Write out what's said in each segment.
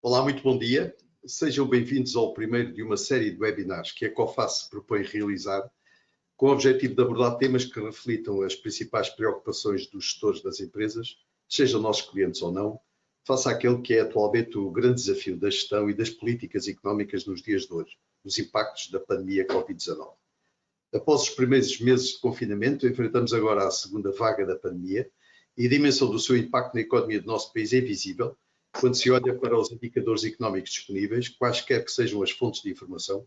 Olá, muito bom dia. Sejam bem-vindos ao primeiro de uma série de webinars que a COFACE se propõe realizar, com o objetivo de abordar temas que reflitam as principais preocupações dos gestores das empresas, sejam nossos clientes ou não, face àquele que é atualmente o grande desafio da gestão e das políticas económicas nos dias de hoje, os impactos da pandemia Covid-19. Após os primeiros meses de confinamento, enfrentamos agora a segunda vaga da pandemia e a dimensão do seu impacto na economia do nosso país é visível quando se olha para os indicadores económicos disponíveis, quaisquer que sejam as fontes de informação,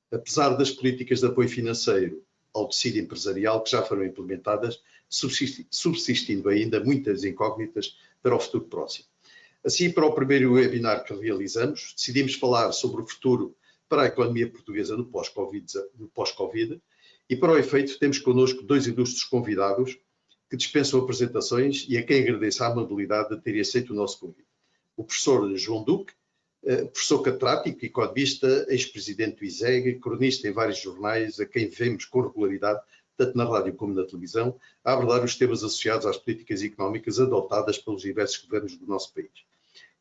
apesar das políticas de apoio financeiro ao tecido empresarial que já foram implementadas, subsistindo ainda muitas incógnitas para o futuro próximo. Assim, para o primeiro webinar que realizamos, decidimos falar sobre o futuro para a economia portuguesa no pós-Covid e, para o efeito, temos connosco dois ilustres convidados que dispensam apresentações e a quem agradeço a amabilidade de terem aceito o nosso convite. O professor João Duque, professor catedrático, economista, ex-presidente do ISEG, cronista em vários jornais, a quem vemos com regularidade, tanto na rádio como na televisão, a abordar os temas associados às políticas económicas adotadas pelos diversos governos do nosso país.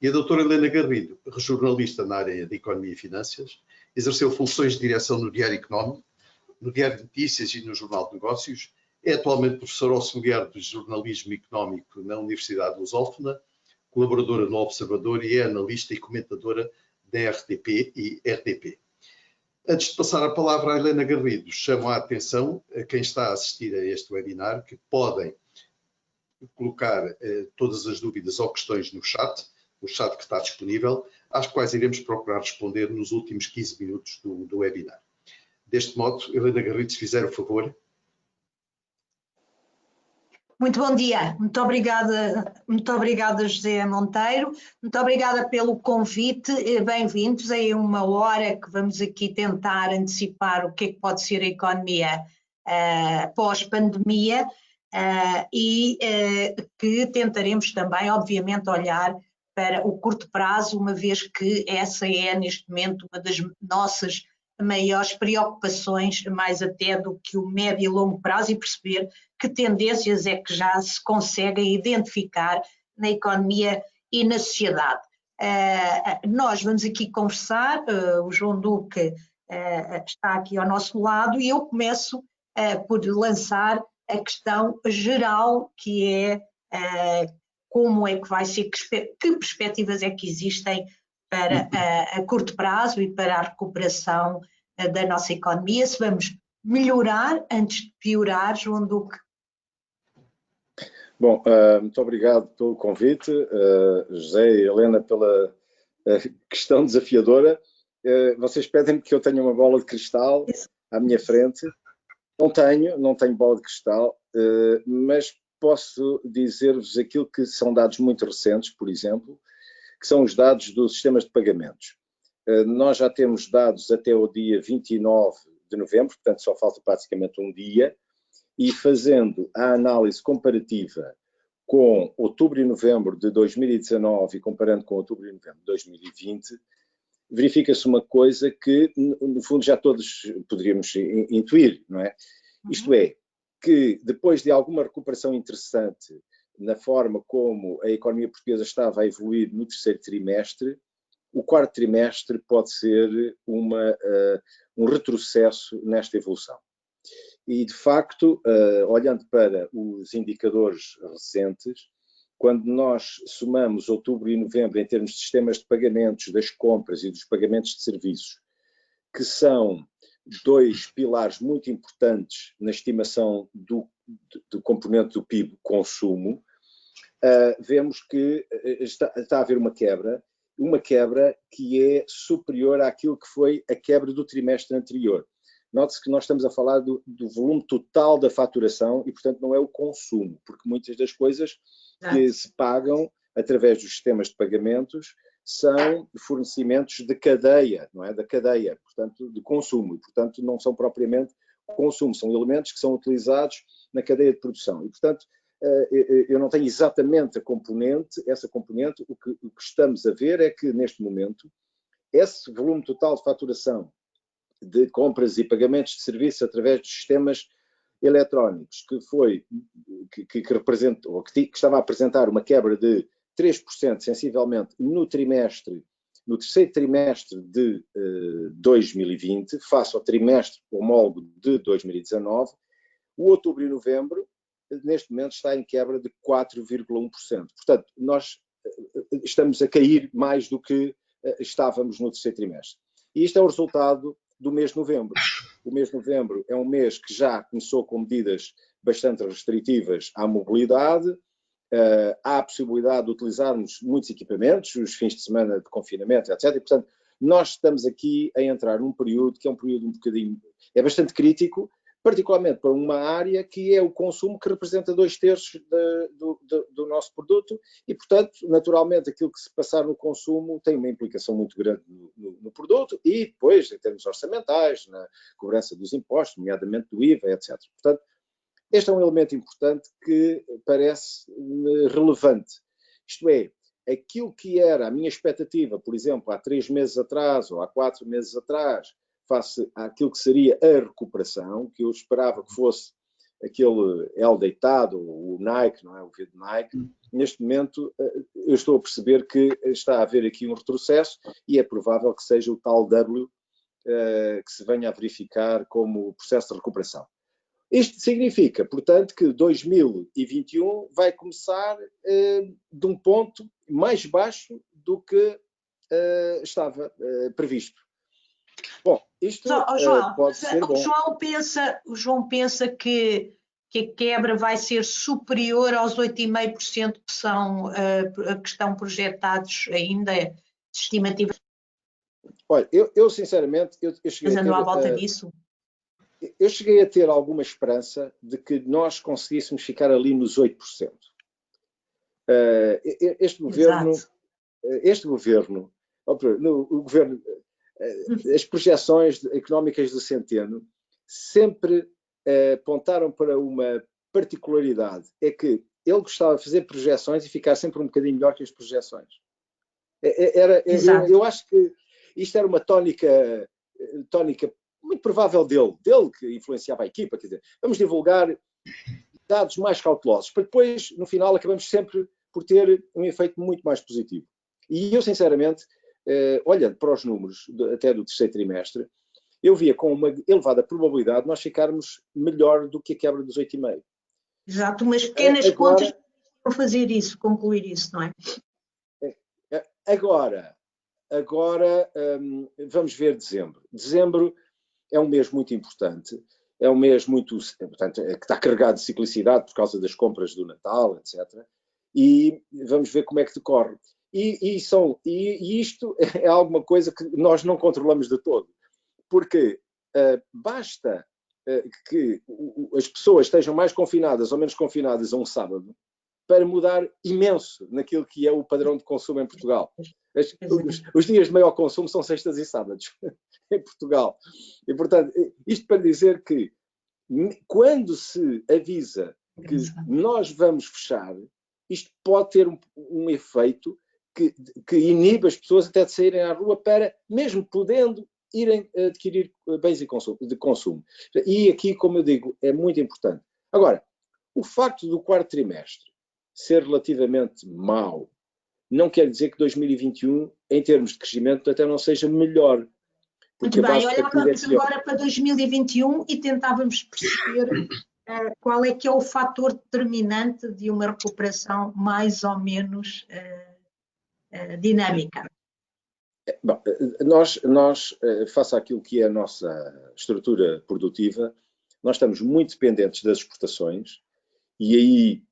E a doutora Helena Garrido, jornalista na área de Economia e Finanças, exerceu funções de direção no Diário Económico, no Diário de Notícias e no Jornal de Negócios, é atualmente professora auxiliar de Jornalismo Económico na Universidade Lusófona, colaboradora no Observador e é analista e comentadora da RTP e RDP. Antes de passar a palavra à Helena Garrido, chamo a atenção a quem está a assistir a este webinar que podem colocar todas as dúvidas ou questões no chat que está disponível, às quais iremos procurar responder nos últimos 15 minutos do webinar. Deste modo, Helena Garrido, se fizer o favor. Muito bom dia, muito obrigada José Monteiro, muito obrigada pelo convite, bem-vindos a uma hora que vamos aqui tentar antecipar o que é que pode ser a economia pós-pandemia e que tentaremos também, obviamente, olhar para o curto prazo, uma vez que essa é neste momento uma das nossas maiores preocupações, mais até do que o médio e longo prazo, e perceber que tendências é que já se conseguem identificar na economia e na sociedade. Nós vamos aqui conversar, o João Duque está aqui ao nosso lado e eu começo por lançar a questão geral que é como é que vai ser, que perspectivas é que existem para a curto prazo e para a recuperação da nossa economia, se vamos melhorar antes de piorar, João Duque. Bom, muito obrigado pelo convite, José e Helena, pela questão desafiadora. Vocês pedem-me que eu tenha uma bola de cristal à minha frente. Não tenho bola de cristal, mas posso dizer-vos aquilo que são dados muito recentes, por exemplo, que são os dados dos sistemas de pagamentos. Nós já temos dados até o dia 29 de novembro, portanto só falta praticamente um dia, e fazendo a análise comparativa com outubro e novembro de 2019 e comparando com outubro e novembro de 2020, verifica-se uma coisa que, no fundo, já todos poderíamos intuir, não é? Isto é, que depois de alguma recuperação interessante na forma como a economia portuguesa estava a evoluir no terceiro trimestre, o quarto trimestre pode ser um retrocesso nesta evolução. E, de facto, olhando para os indicadores recentes, quando nós somamos outubro e novembro em termos de sistemas de pagamentos das compras e dos pagamentos de serviços, que são dois pilares muito importantes na estimação do componente do PIB, consumo, vemos que está a haver uma quebra que é superior àquilo que foi a quebra do trimestre anterior. Note-se que nós estamos a falar do volume total da faturação e, portanto, não é o consumo, porque muitas das coisas que se pagam através dos sistemas de pagamentos são fornecimentos de cadeia, não é? Da cadeia, portanto, de consumo, e, portanto, não são propriamente consumo, são elementos que são utilizados na cadeia de produção. E, portanto, eu não tenho exatamente essa componente, o que estamos a ver é que, neste momento, esse volume total de faturação de compras e pagamentos de serviços através dos sistemas eletrónicos, que estava a apresentar uma quebra de 3%, sensivelmente, no trimestre no terceiro trimestre de 2020, face ao trimestre homólogo de 2019, o outubro e novembro, neste momento, está em quebra de 4,1%. Portanto, nós estamos a cair mais do que estávamos no terceiro trimestre. E isto é o resultado do mês de novembro. O mês de novembro é um mês que já começou com medidas bastante restritivas à mobilidade. Há a possibilidade de utilizarmos muitos equipamentos, os fins de semana de confinamento, etc. E, portanto, nós estamos aqui a entrar num período que é um período um bocadinho... é bastante crítico, particularmente para uma área que é o consumo, que representa 2/3 do nosso produto e, portanto, naturalmente, aquilo que se passar no consumo tem uma implicação muito grande no produto e depois, em termos orçamentais, na cobrança dos impostos, nomeadamente do IVA, etc. Portanto, este é um elemento importante que parece-me relevante. Isto é, aquilo que era a minha expectativa, por exemplo, há 3 meses atrás ou há 4 meses atrás, face àquilo que seria a recuperação, que eu esperava que fosse aquele L deitado, o Nike, não é? O V de Nike. Neste momento, eu estou a perceber que está a haver aqui um retrocesso e é provável que seja o tal W que se venha a verificar como processo de recuperação. Isto significa, portanto, que 2021 vai começar de um ponto mais baixo do que estava previsto. Bom, isto João, pode ser bom. O João pensa que a quebra vai ser superior aos 8,5% que estão projetados ainda de estimativas. Olha, eu sinceramente, eu cheguei à volta disso. Eu cheguei a ter alguma esperança de que nós conseguíssemos ficar ali nos 8%. Este governo, as projeções económicas do Centeno sempre apontaram para uma particularidade, é que ele gostava de fazer projeções e ficar sempre um bocadinho melhor que as projeções. Eu acho que isto era uma tónica muito provável dele que influenciava a equipa, quer dizer, vamos divulgar dados mais cautelosos, para depois, no final, acabamos sempre por ter um efeito muito mais positivo. E eu, sinceramente, olhando para os números até do terceiro trimestre, eu via com uma elevada probabilidade de nós ficarmos melhor do que a quebra dos 8,5%. Exato, umas pequenas contas para fazer isso, concluir isso, não é? Agora vamos ver dezembro. Dezembro é um mês muito importante, é um mês muito, portanto, que está carregado de ciclicidade por causa das compras do Natal, etc. E vamos ver como é que decorre. E isto é alguma coisa que nós não controlamos de todo, porque basta que as pessoas estejam mais confinadas ou menos confinadas a um sábado para mudar imenso naquilo que é o padrão de consumo em Portugal. Os dias de maior consumo são sextas e sábados em Portugal. E, portanto, isto para dizer que quando se avisa que nós vamos fechar, isto pode ter um efeito que inibe as pessoas até de saírem à rua para, mesmo podendo, irem adquirir bens de consumo. E aqui, como eu digo, é muito importante. Agora, o facto do quarto trimestre ser relativamente mau não quer dizer que 2021, em termos de crescimento, até não seja melhor. Muito bem, olhávamos agora para 2021 e tentávamos perceber qual é que é o fator determinante de uma recuperação mais ou menos dinâmica. Bom, nós, face àquilo que é a nossa estrutura produtiva, nós estamos muito dependentes das exportações e aí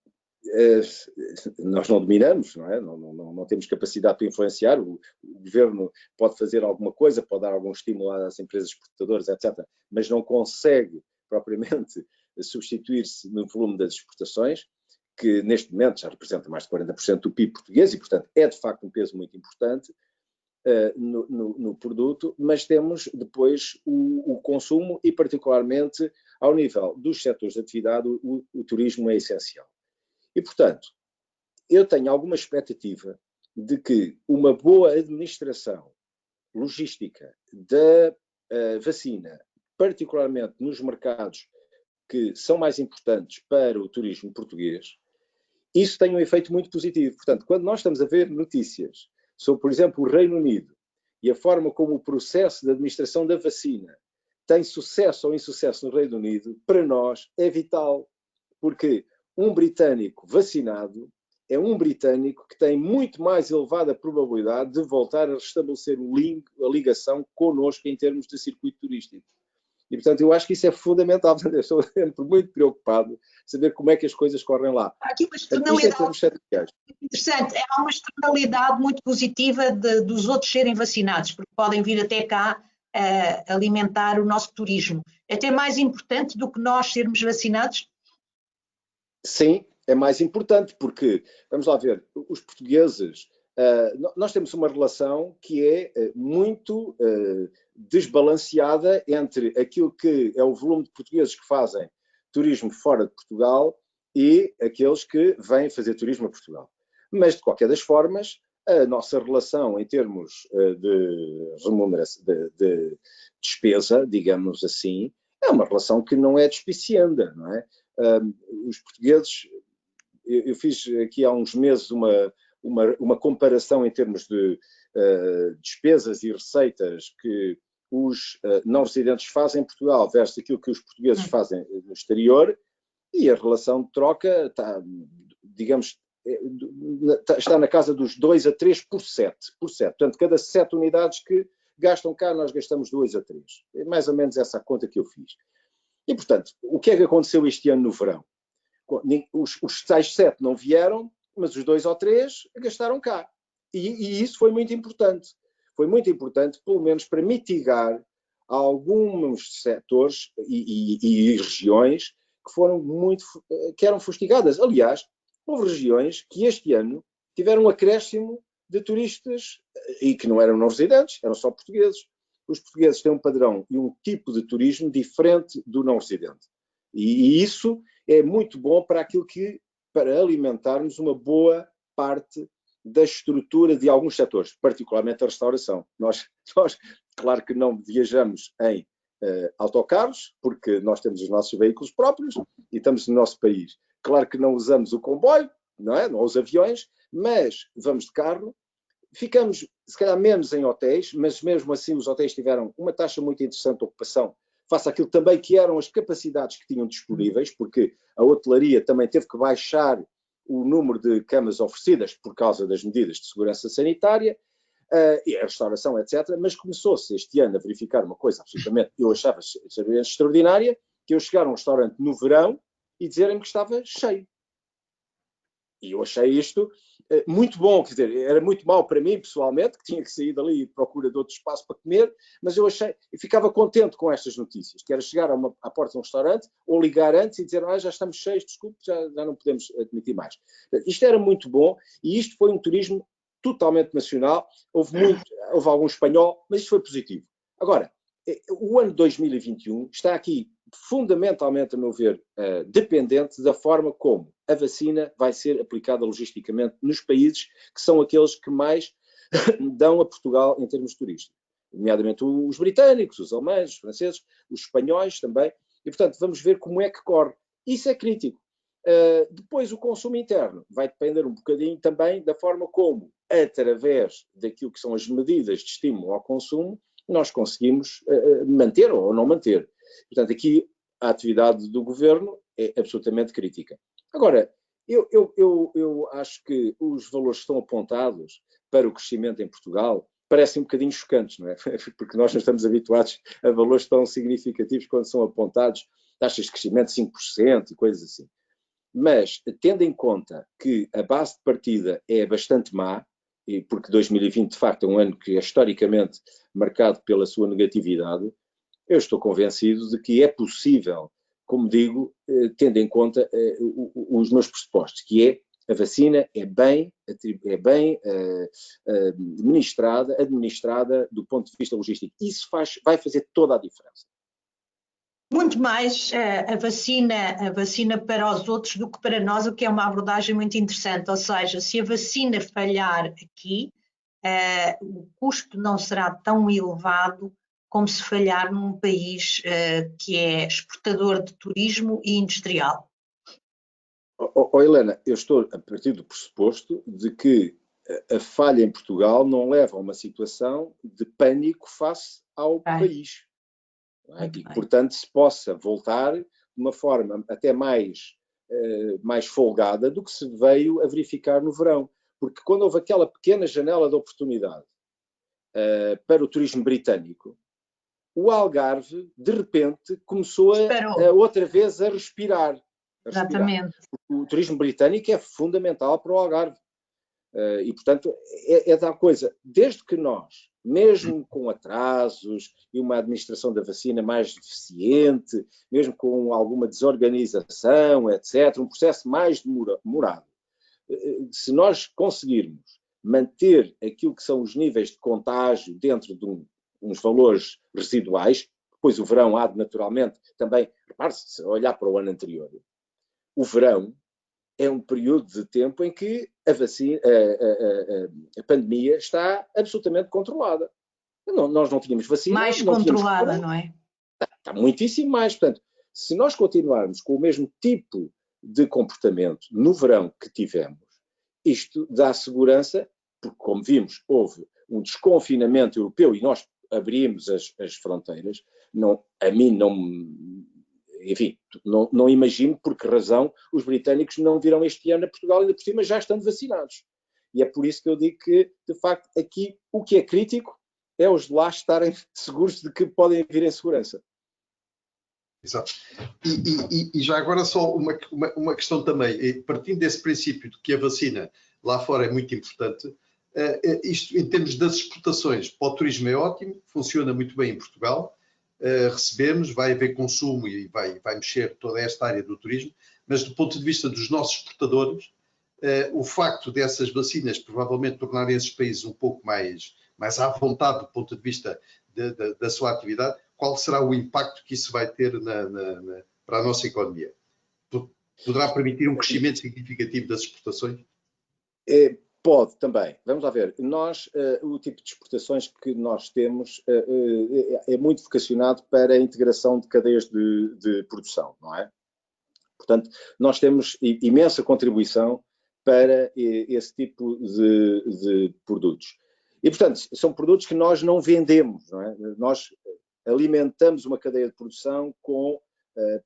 nós não dominamos, não é? Não temos capacidade para influenciar. O governo pode fazer alguma coisa, pode dar algum estímulo às empresas exportadoras, etc., mas não consegue propriamente substituir-se no volume das exportações, que neste momento já representa mais de 40% do PIB português e, portanto, é de facto um peso muito importante no produto, mas temos depois o consumo e, particularmente, ao nível dos setores de atividade, o turismo é essencial. E, portanto, eu tenho alguma expectativa de que uma boa administração logística da vacina, particularmente nos mercados que são mais importantes para o turismo português, isso tem um efeito muito positivo. Portanto, quando nós estamos a ver notícias sobre, por exemplo, o Reino Unido e a forma como o processo de administração da vacina tem sucesso ou insucesso no Reino Unido, para nós é vital, porque um britânico vacinado é um britânico que tem muito mais elevada probabilidade de voltar a restabelecer a ligação connosco em termos de circuito turístico. E, portanto, eu acho que isso é fundamental. Eu estou sempre muito preocupado em saber como é que as coisas correm lá. Aqui uma externalidade interessante. Há uma externalidade muito positiva dos outros serem vacinados, porque podem vir até cá alimentar o nosso turismo. É até mais importante do que nós sermos vacinados? Sim, é mais importante, porque, vamos lá ver, os portugueses, nós temos uma relação que é muito desbalanceada entre aquilo que é o volume de portugueses que fazem turismo fora de Portugal e aqueles que vêm fazer turismo a Portugal. Mas, de qualquer das formas, a nossa relação em termos de remuneração, de despesa, digamos assim, é uma relação que não é despicienda, não é? Os portugueses, eu fiz aqui há uns meses uma comparação em termos de despesas e receitas que os não residentes fazem em Portugal versus aquilo que os portugueses fazem no exterior, e a relação de troca está, digamos, está na casa dos 2 a 3 por 7. Portanto, cada 7 unidades que gastam cá, nós gastamos 2 a 3. É mais ou menos essa a conta que eu fiz. E, portanto, o que é que aconteceu este ano no verão? Os tais 7 não vieram, mas os 2 ou 3 gastaram cá. E isso foi muito importante. Foi muito importante, pelo menos, para mitigar alguns setores e regiões que eram fustigadas. Aliás, houve regiões que este ano tiveram um acréscimo de turistas e que não eram não residentes, eram só portugueses. Os portugueses têm um padrão e um tipo de turismo diferente do não residente. E isso é muito bom para alimentarmos uma boa parte da estrutura de alguns setores, particularmente a restauração. Nós claro que não viajamos em autocarros, porque nós temos os nossos veículos próprios e estamos no nosso país. Claro que não usamos o comboio, não é? Não os aviões, mas vamos de carro. Ficamos, se calhar, menos em hotéis, mas mesmo assim os hotéis tiveram uma taxa muito interessante de ocupação, face àquilo também que eram as capacidades que tinham disponíveis, porque a hotelaria também teve que baixar o número de camas oferecidas por causa das medidas de segurança sanitária, e a restauração, etc. Mas começou-se este ano a verificar uma coisa absolutamente, eu achava extraordinária, que eu chegar a um restaurante no verão e dizerem-me que estava cheio. E eu achei isto muito bom, quer dizer, era muito mau para mim, pessoalmente, que tinha que sair dali e procura de outro espaço para comer, mas eu ficava contente com estas notícias, que era chegar à porta de um restaurante ou ligar antes e dizer, já estamos cheios, desculpe, já não podemos admitir mais. Isto era muito bom e isto foi um turismo totalmente nacional, houve algum espanhol, mas isto foi positivo. Agora, o ano 2021 está aqui fundamentalmente, a meu ver, dependente da forma como a vacina vai ser aplicada logisticamente nos países que são aqueles que mais dão a Portugal em termos turísticos, nomeadamente os britânicos, os alemães, os franceses, os espanhóis também, e portanto vamos ver como é que corre. Isso é crítico. Depois o consumo interno vai depender um bocadinho também da forma como, através daquilo que são as medidas de estímulo ao consumo, nós conseguimos manter ou não manter. Portanto, aqui a atividade do governo é absolutamente crítica. Agora, eu acho que os valores que estão apontados para o crescimento em Portugal parecem um bocadinho chocantes, não é? Porque nós não estamos habituados a valores tão significativos quando são apontados taxas de crescimento de 5% e coisas assim. Mas, tendo em conta que a base de partida é bastante má, e porque 2020, de facto, é um ano que é historicamente marcado pela sua negatividade, eu estou convencido de que é possível, como digo, tendo em conta os meus pressupostos, que é a vacina é bem administrada do ponto de vista logístico. Isso vai fazer toda a diferença. Muito mais a vacina para os outros do que para nós, o que é uma abordagem muito interessante. Ou seja, se a vacina falhar aqui, o custo não será tão elevado como se falhar num país que é exportador de turismo e industrial. Helena, eu estou a partir do pressuposto de que a falha em Portugal não leva a uma situação de pânico face ao país. Não é? E, portanto, se possa voltar de uma forma até mais folgada do que se veio a verificar no verão. Porque quando houve aquela pequena janela de oportunidade para o turismo britânico, o Algarve, de repente, começou a outra vez a respirar. Exatamente. O turismo britânico é fundamental para o Algarve. E, portanto, é tal coisa. Desde que nós, mesmo com atrasos e uma administração da vacina mais deficiente, mesmo com alguma desorganização, etc., um processo mais demorado, se nós conseguirmos manter aquilo que são os níveis de contágio dentro de uns valores residuais, depois o verão há de naturalmente também, repare-se, se olhar para o ano anterior, o verão é um período de tempo em que a pandemia está absolutamente controlada. Nós não tínhamos vacina. Mais controlada, não é? Está muitíssimo mais. Portanto, se nós continuarmos com o mesmo tipo de comportamento no verão que tivemos, isto dá segurança, porque, como vimos, houve um desconfinamento europeu e nós abrimos as fronteiras. A mim não... Enfim, não imagino por que razão os britânicos não virão este ano a Portugal, ainda por cima já estando vacinados. E é por isso que eu digo que, de facto, aqui o que é crítico é os de lá estarem seguros de que podem vir em segurança. Exato. E já agora só uma questão também, partindo desse princípio de que a vacina lá fora é muito importante, isto em termos das exportações para o turismo é ótimo, funciona muito bem em Portugal, recebemos, vai haver consumo e vai mexer toda esta área do turismo, mas do ponto de vista dos nossos exportadores, o facto dessas vacinas provavelmente tornarem esses países um pouco mais à vontade do ponto de vista da sua atividade, qual será o impacto que isso vai ter para a nossa economia? Poderá permitir um crescimento significativo das exportações? Pode também. Vamos lá ver. Nós, o tipo de exportações que nós temos é muito vocacionado para a integração de cadeias de produção, não é? Portanto, nós temos imensa contribuição para esse tipo de produtos. E, portanto, são produtos que nós não vendemos, não é? Nós alimentamos uma cadeia de produção com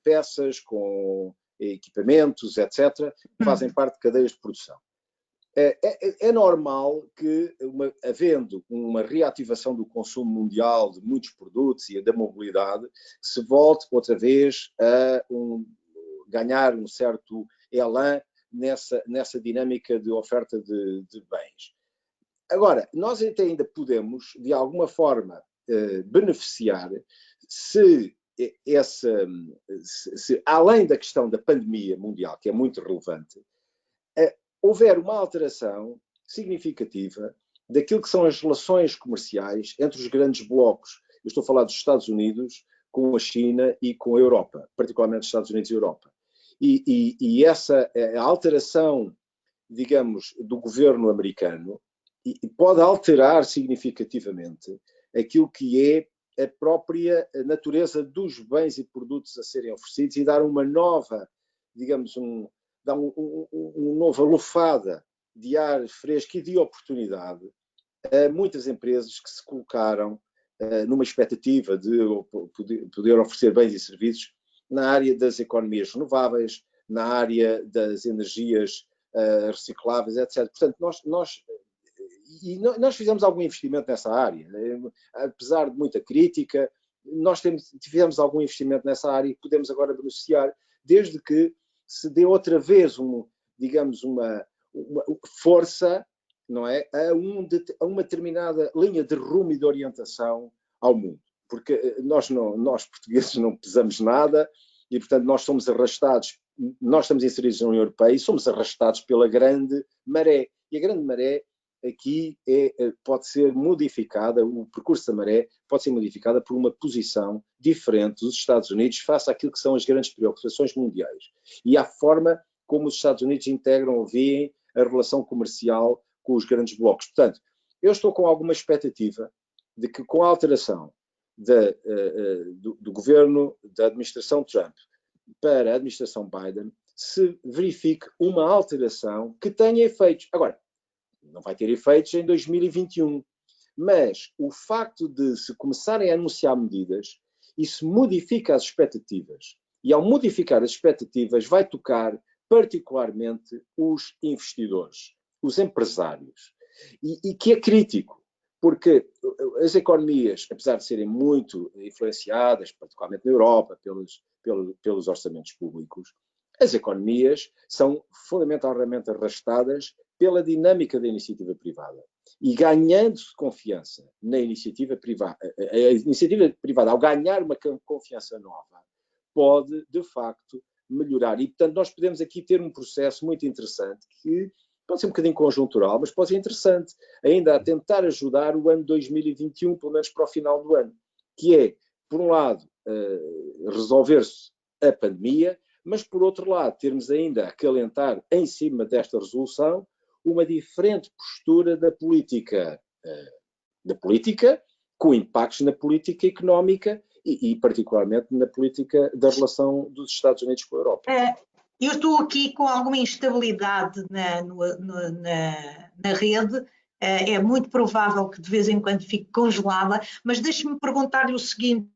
peças, com equipamentos, etc., que fazem parte de cadeias de produção. É normal que, havendo uma reativação do consumo mundial de muitos produtos e da mobilidade, se volte outra vez a ganhar um certo elan nessa dinâmica de oferta de bens. Agora, nós ainda podemos, de alguma forma, beneficiar se além da questão da pandemia mundial, que é muito relevante, houver uma alteração significativa daquilo que são as relações comerciais entre os grandes blocos. Eu estou a falar dos Estados Unidos com a China e com a Europa, particularmente os Estados Unidos e a Europa. E essa alteração, digamos, do governo americano pode alterar significativamente aquilo que é a própria natureza dos bens e produtos a serem oferecidos e dar uma nova, digamos, dá uma nova lufada de ar fresco e de oportunidade a muitas empresas que se colocaram numa expectativa de poder oferecer bens e serviços na área das economias renováveis, na área das energias recicláveis, etc. Portanto, nós fizemos algum investimento nessa área, apesar de muita crítica, nós tivemos algum investimento nessa área e podemos agora beneficiar, desde que se dê outra vez, digamos, uma força, não é, a uma determinada linha de rumo e de orientação ao mundo. Porque nós portugueses não pesamos nada e, portanto, nós somos arrastados, nós estamos inseridos na União Europeia e somos arrastados pela grande maré. E a grande maré aqui pode ser modificada, o percurso da maré pode ser modificada por uma posição diferente dos Estados Unidos face àquilo que são as grandes preocupações mundiais e à forma como os Estados Unidos integram ou veem a relação comercial com os grandes blocos. Portanto, eu estou com alguma expectativa de que com a alteração do governo da administração Trump para a administração Biden se verifique uma alteração que tenha efeitos. Agora, não vai ter efeitos em 2021. Mas o facto de se começarem a anunciar medidas, isso modifica as expectativas. E ao modificar as expectativas, vai tocar particularmente os investidores, os empresários. E que é crítico, porque as economias, apesar de serem muito influenciadas, particularmente na Europa, pelos orçamentos públicos, as economias são fundamentalmente arrastadas pela dinâmica da iniciativa privada. E ganhando-se confiança na iniciativa privada, a iniciativa privada, ao ganhar uma confiança nova, pode, de facto, melhorar. E, portanto, nós podemos aqui ter um processo muito interessante que pode ser um bocadinho conjuntural, mas pode ser interessante, ainda a tentar ajudar o ano 2021, pelo menos para o final do ano, que é, por um lado, resolver-se a pandemia, mas, por outro lado, termos ainda a acalentar em cima desta resolução uma diferente postura da política, com impactos na política económica e particularmente na política da relação dos Estados Unidos com a Europa. Eu estou aqui com alguma instabilidade na rede, é muito provável que de vez em quando fique congelada, mas deixe-me perguntar-lhe o seguinte,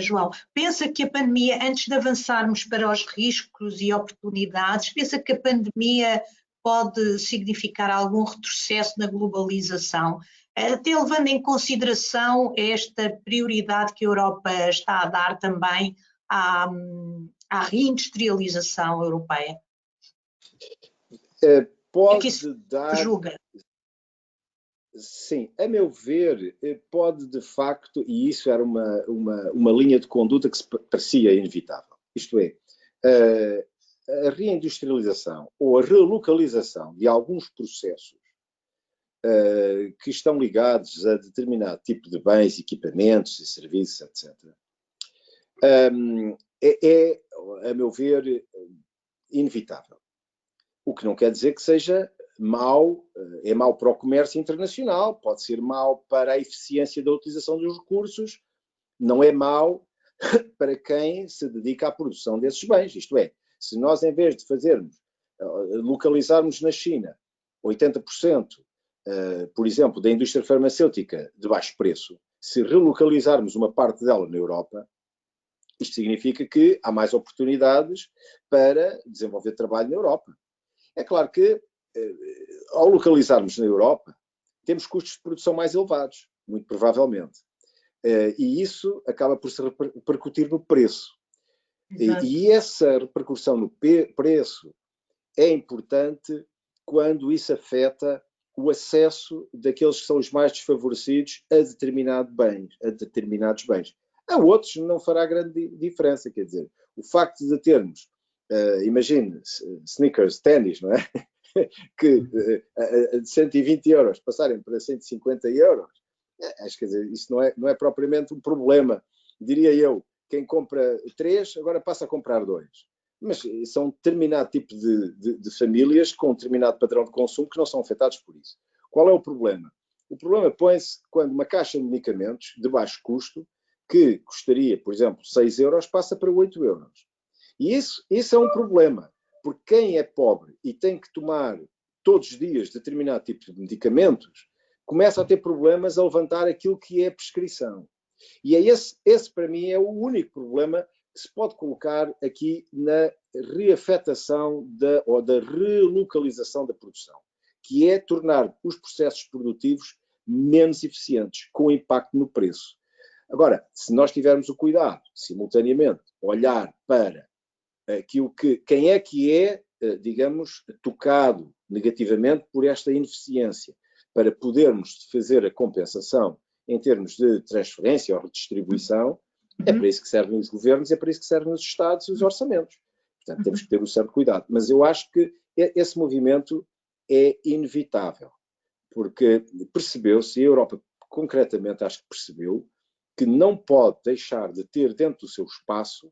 João, pensa que a pandemia, antes de avançarmos para os riscos e oportunidades, pensa que a pandemia pode significar algum retrocesso na globalização, até levando em consideração esta prioridade que a Europa está a dar também à reindustrialização europeia? Pode dar... Julga? Sim, a meu ver, pode de facto, e isso era uma linha de conduta que se parecia inevitável, isto é, a reindustrialização ou a relocalização de alguns processos que estão ligados a determinado tipo de bens, equipamentos e serviços, etc., é, a meu ver, inevitável. O que não quer dizer que seja mau, é mau para o comércio internacional, pode ser mau para a eficiência da utilização dos recursos, não é mau para quem se dedica à produção desses bens. Isto é, se nós, em vez de localizarmos na China 80%, por exemplo, da indústria farmacêutica de baixo preço, se relocalizarmos uma parte dela na Europa, isto significa que há mais oportunidades para desenvolver trabalho na Europa. É claro que, ao localizarmos na Europa, temos custos de produção mais elevados, muito provavelmente. E isso acaba por se repercutir no preço. E essa repercussão no preço é importante quando isso afeta o acesso daqueles que são os mais desfavorecidos a determinados bens. A outros não fará grande diferença, quer dizer, o facto de termos, imagine, sneakers, ténis, não é? Que de 120 euros passarem para 150 euros, acho que isso não é propriamente um problema, diria eu. Quem compra 3, agora passa a comprar 2. Mas são determinado tipo de famílias com um determinado padrão de consumo que não são afetados por isso. Qual é o problema? O problema põe-se quando uma caixa de medicamentos de baixo custo, que custaria, por exemplo, 6 euros, passa para 8 euros. E isso é um problema, porque quem é pobre e tem que tomar todos os dias determinado tipo de medicamentos, começa a ter problemas a levantar aquilo que é a prescrição. E esse para mim é o único problema que se pode colocar aqui na reafetação ou da relocalização da produção, que é tornar os processos produtivos menos eficientes, com impacto no preço. Agora, se nós tivermos o cuidado, simultaneamente, olhar para aquilo quem é que é, digamos, tocado negativamente por esta ineficiência, para podermos fazer a compensação em termos de transferência ou redistribuição, é para isso que servem os governos, é para isso que servem os Estados e os orçamentos. Portanto, temos que ter um certo cuidado. Mas eu acho que esse movimento é inevitável, porque percebeu-se, e a Europa concretamente acho que percebeu, que não pode deixar de ter dentro do seu espaço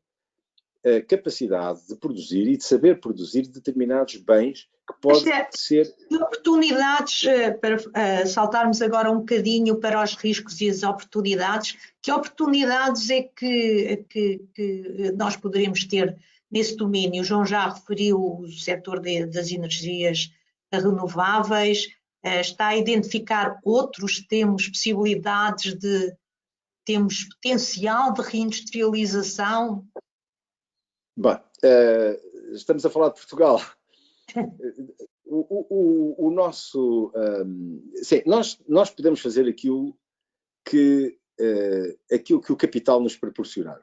a capacidade de produzir e de saber produzir determinados bens que podem ser... Oportunidades, para saltarmos agora um bocadinho para os riscos e as oportunidades, que oportunidades é que nós poderíamos ter nesse domínio? O João já referiu o setor das energias renováveis, Está a identificar outros, temos possibilidades temos potencial de reindustrialização? Bom, estamos a falar de Portugal. O nosso... sim, nós podemos fazer aquilo que o capital nos proporcionar.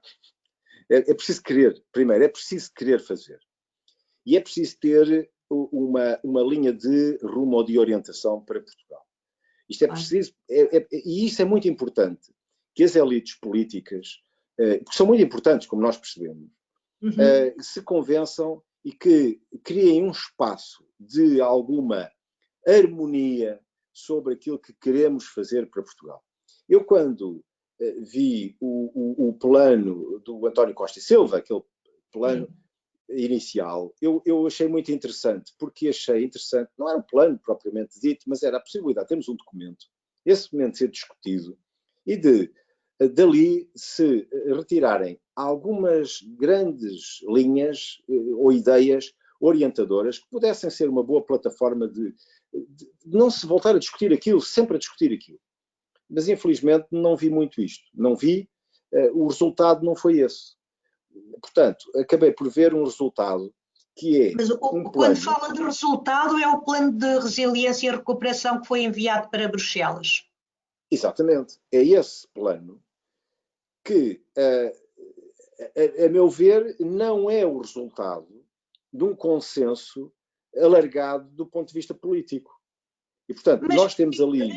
É preciso querer, primeiro, é preciso querer fazer. E é preciso ter uma linha de rumo ou de orientação para Portugal. Isto é preciso, e isso é muito importante, que as elites políticas, que são muito importantes, como nós percebemos, se convençam e que criem um espaço de alguma harmonia sobre aquilo que queremos fazer para Portugal. Eu, quando vi o plano do António Costa e Silva, aquele plano inicial, eu achei muito interessante, porque achei interessante, não era um plano propriamente dito, mas era a possibilidade de termos um documento, esse documento ser discutido e dali se retirarem algumas grandes linhas ou ideias orientadoras que pudessem ser uma boa plataforma de não se voltar a discutir aquilo, sempre a discutir aquilo. Mas infelizmente não vi muito isto, não vi, o resultado não foi esse. Portanto, acabei por ver um resultado que é... Mas quando fala de resultado, é o plano de resiliência e recuperação que foi enviado para Bruxelas. Exatamente. É esse plano que, a meu ver, não é o resultado de um consenso alargado do ponto de vista político. E, portanto, nós temos ali...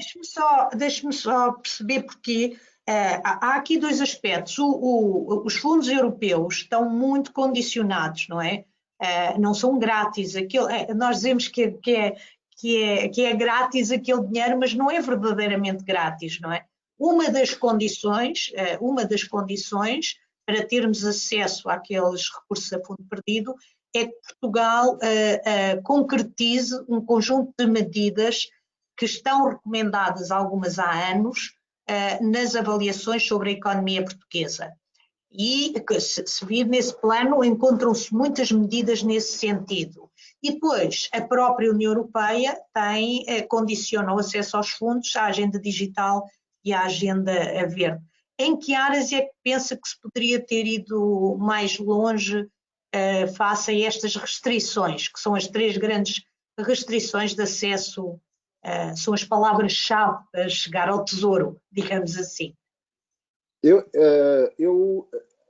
Deixe-me só perceber porque há aqui dois aspectos. Os fundos europeus estão muito condicionados, não é? Não são grátis. Nós dizemos que é grátis aquele dinheiro, mas não é verdadeiramente grátis, não é? Uma das condições para termos acesso àqueles recursos a fundo perdido é que Portugal concretize um conjunto de medidas que estão recomendadas, algumas há anos, nas avaliações sobre a economia portuguesa. E, se vir nesse plano, encontram-se muitas medidas nesse sentido. E depois, a própria União Europeia condiciona o acesso aos fundos, à agenda digital e à agenda verde. Em que áreas é que pensa que se poderia ter ido mais longe face a estas restrições, que são as 3 grandes restrições de acesso, são as palavras-chave para chegar ao tesouro, digamos assim?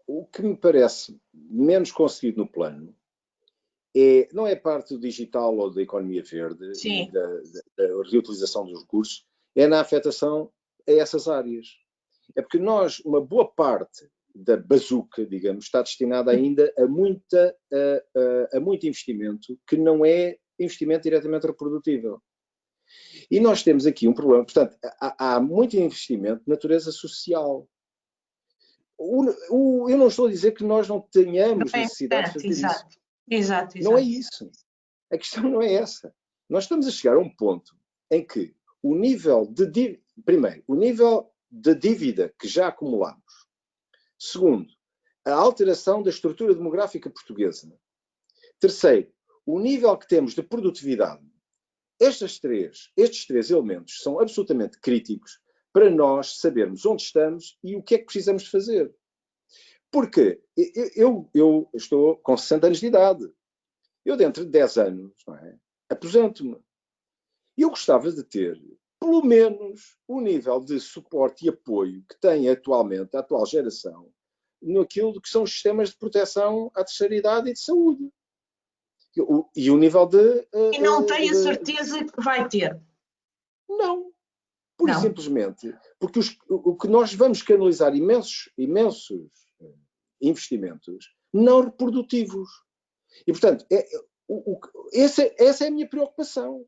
O que me parece menos conseguido no plano não é a parte do digital ou da economia verde, e da reutilização dos recursos, é na afetação a essas áreas. É porque uma boa parte da bazuca, digamos, está destinada ainda a muito investimento que não é investimento diretamente reprodutível. E nós temos aqui um problema. Portanto, há muito investimento de natureza social. Eu não estou a dizer que nós não tenhamos necessidade de fazer isso. Exato. Não é isso. A questão não é essa. Nós estamos a chegar a um ponto em que o nível de dívida que já acumulamos. Segundo, a alteração da estrutura demográfica portuguesa. Terceiro, o nível que temos de produtividade. Estes três elementos são absolutamente críticos para nós sabermos onde estamos e o que é que precisamos de fazer. Porque eu estou com 60 anos de idade. Eu, dentro de 10 anos, aposento-me. E eu gostava de ter, pelo menos, o nível de suporte e apoio que tem atualmente a atual geração naquilo que são os sistemas de proteção à terceira idade e de saúde. E o nível de... E não tenho a certeza que vai ter. Não. Pura e simplesmente, porque o que nós vamos canalizar imensos investimentos não reprodutivos. E, portanto, essa é a minha preocupação.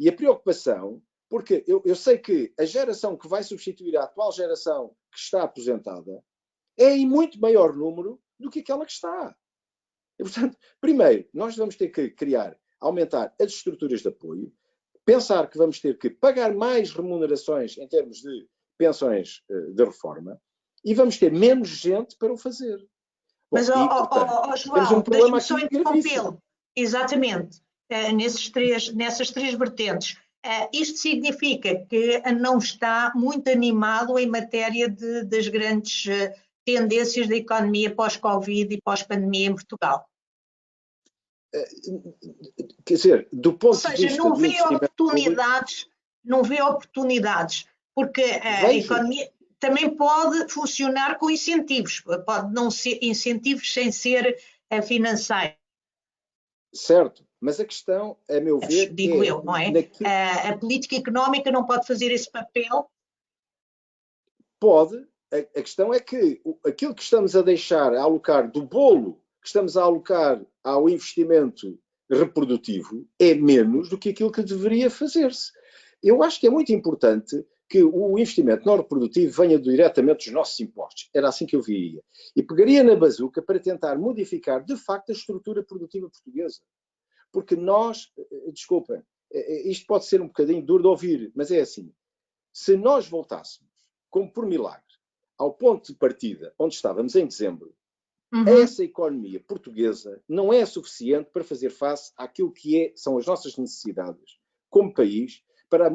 E a preocupação, porque eu sei que a geração que vai substituir a atual geração que está aposentada é em muito maior número do que aquela que está. E, portanto, primeiro, nós vamos ter que aumentar as estruturas de apoio, pensar que vamos ter que pagar mais remunerações em termos de pensões de reforma e vamos ter menos gente para o fazer. Bom, mas, João, deixe-me só interrompê-lo. Exatamente. Nessas três vertentes. Isto significa que não está muito animado em matéria das grandes tendências da economia pós-Covid e pós-pandemia em Portugal. Quer dizer, do ponto de vista... Ou seja, não vê oportunidades, porque a economia também pode funcionar com incentivos, pode não ser incentivos sem ser financeiro. Certo, mas a questão, a meu ver, digo eu, não é? A política económica não pode fazer esse papel? Pode. A questão é que aquilo que estamos a deixar a alocar do bolo que estamos a alocar ao investimento reprodutivo é menos do que aquilo que deveria fazer-se. Eu acho que é muito importante que o investimento não reprodutivo venha diretamente dos nossos impostos. Era assim que eu via. E pegaria na bazuca para tentar modificar, de facto, a estrutura produtiva portuguesa. Porque nós, desculpem, isto pode ser um bocadinho duro de ouvir, mas é assim. Se nós voltássemos, como por milagre, ao ponto de partida onde estávamos em dezembro, essa economia portuguesa não é suficiente para fazer face àquilo que são as nossas necessidades como país, para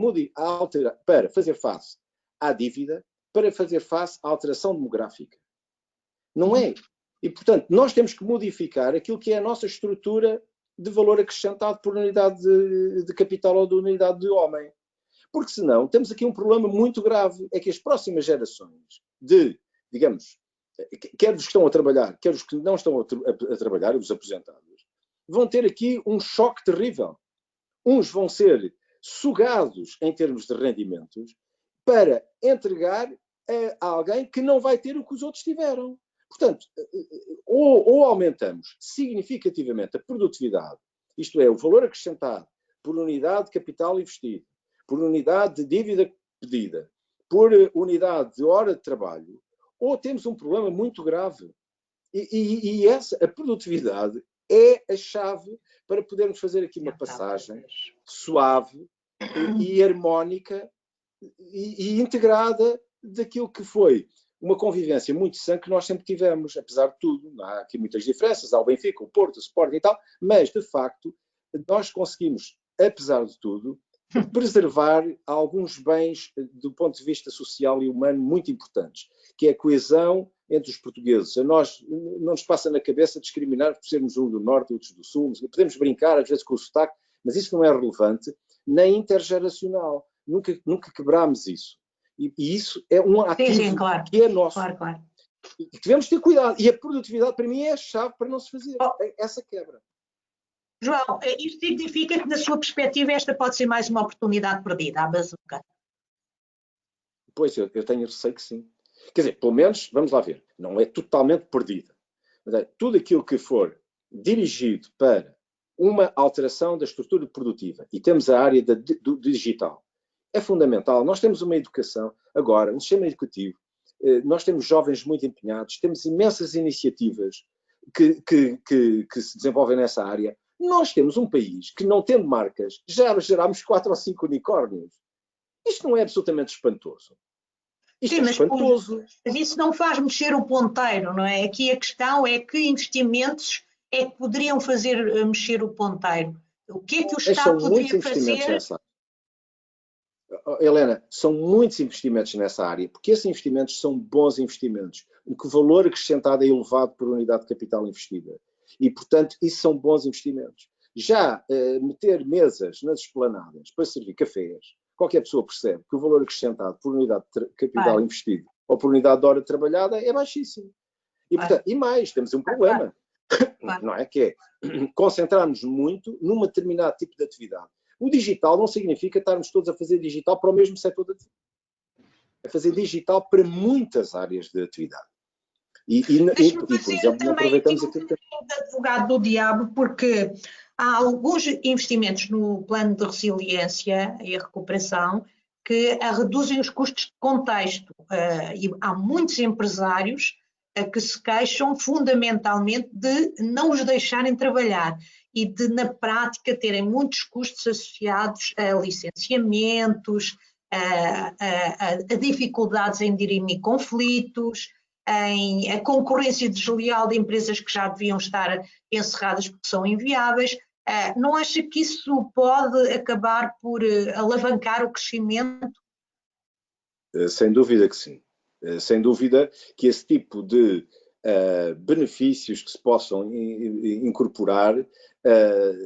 fazer face à dívida, para fazer face à alteração demográfica. Não é. E, portanto, nós temos que modificar aquilo que é a nossa estrutura de valor acrescentado por unidade de capital ou de unidade de homem. Porque senão temos aqui um problema muito grave, é que as próximas gerações digamos, quer os que estão a trabalhar, quer os que não estão a trabalhar, os aposentados, vão ter aqui um choque terrível. Uns vão ser sugados em termos de rendimentos para entregar a alguém que não vai ter o que os outros tiveram. Portanto, ou aumentamos significativamente a produtividade, isto é, o valor acrescentado por unidade de capital investido, por unidade de dívida pedida, por unidade de hora de trabalho, ou temos um problema muito grave. E a produtividade é a chave para podermos fazer aqui uma passagem suave e harmónica e integrada daquilo que foi uma convivência muito sã que nós sempre tivemos, apesar de tudo. Há aqui muitas diferenças, há o Benfica, o Porto, o Sporting e tal, mas, de facto, nós conseguimos, apesar de tudo, preservar alguns bens do ponto de vista social e humano muito importantes, que é a coesão entre os portugueses. A nós não nos passa na cabeça discriminar por sermos um do Norte e outros do Sul. Podemos brincar às vezes com o sotaque, mas isso não é relevante, nem intergeracional. Nunca quebrámos isso. E isso é um ativo claro. Que é nosso. Claro. E devemos ter cuidado. E a produtividade, para mim, é a chave para não se fazer essa quebra. João, isto significa que, na sua perspectiva, esta pode ser mais uma oportunidade perdida, a bazuca? Pois, eu tenho receio que sim. Quer dizer, pelo menos, vamos lá ver, não é totalmente perdida. Mas tudo aquilo que for dirigido para uma alteração da estrutura produtiva, e temos a área do digital, é fundamental. Nós temos uma educação, agora, um sistema educativo, nós temos jovens muito empenhados, temos imensas iniciativas que se desenvolvem nessa área. Nós temos um país que, não tendo marcas, já gerámos 4 ou 5 unicórnios. Isto não é absolutamente espantoso. Isto é espantoso. Mas isso não faz mexer o ponteiro, não é? Aqui a questão é que investimentos é que poderiam fazer mexer o ponteiro. O que é que o Estado poderia fazer? Helena, são muitos investimentos nessa área, porque esses investimentos são bons investimentos, em que o valor acrescentado é elevado por unidade de capital investida. E, portanto, isso são bons investimentos. Já meter mesas nas esplanadas para servir cafés, qualquer pessoa percebe que o valor acrescentado por unidade de capital investido ou por unidade de hora trabalhada é baixíssimo. E, portanto, e mais, temos um problema, não é? Que é concentrarmos muito num determinado tipo de atividade. O digital não significa estarmos todos a fazer digital para o mesmo setor de atividade. É fazer digital para muitas áreas de atividade. E por exemplo, não aproveitamos aquilo que... advogado do diabo, porque há alguns investimentos no plano de resiliência e recuperação que reduzem os custos de contexto. E há muitos empresários que se queixam fundamentalmente de não os deixarem trabalhar e de, na prática, terem muitos custos associados a licenciamentos, a dificuldades em dirimir conflitos, a concorrência desleal de empresas que já deviam estar encerradas porque são inviáveis. Não acha que isso pode acabar por alavancar o crescimento? Sem dúvida que sim. Sem dúvida que esse tipo de benefícios que se possam incorporar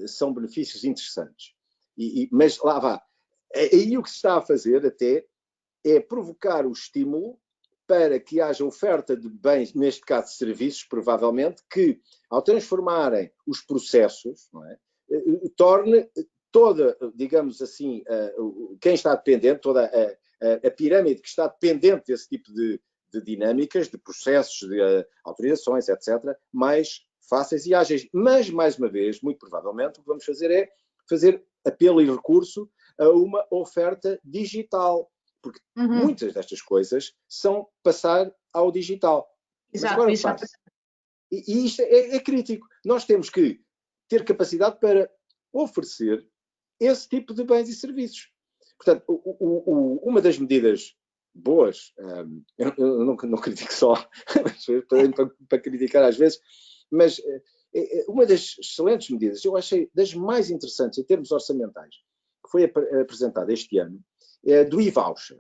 são benefícios interessantes. Mas lá vá. Aí o que se está a fazer até é provocar o estímulo para que haja oferta de bens, neste caso de serviços, provavelmente, que, ao transformarem os processos, não é, torne toda, digamos assim, quem está dependente, toda a pirâmide que está dependente desse tipo de dinâmicas, de processos, de autorizações, etc., mais fáceis e ágeis. Mas, mais uma vez, muito provavelmente, o que vamos fazer é fazer apelo e recurso a uma oferta digital, porque muitas destas coisas são passar ao digital. Exato, mas agora, e isto é crítico. Nós temos que ter capacidade para oferecer esse tipo de bens e serviços. Portanto, uma das medidas boas, eu não critico só, para criticar às vezes, mas uma das excelentes medidas, eu achei das mais interessantes em termos orçamentais, que foi apresentada este ano, é do e-voucher.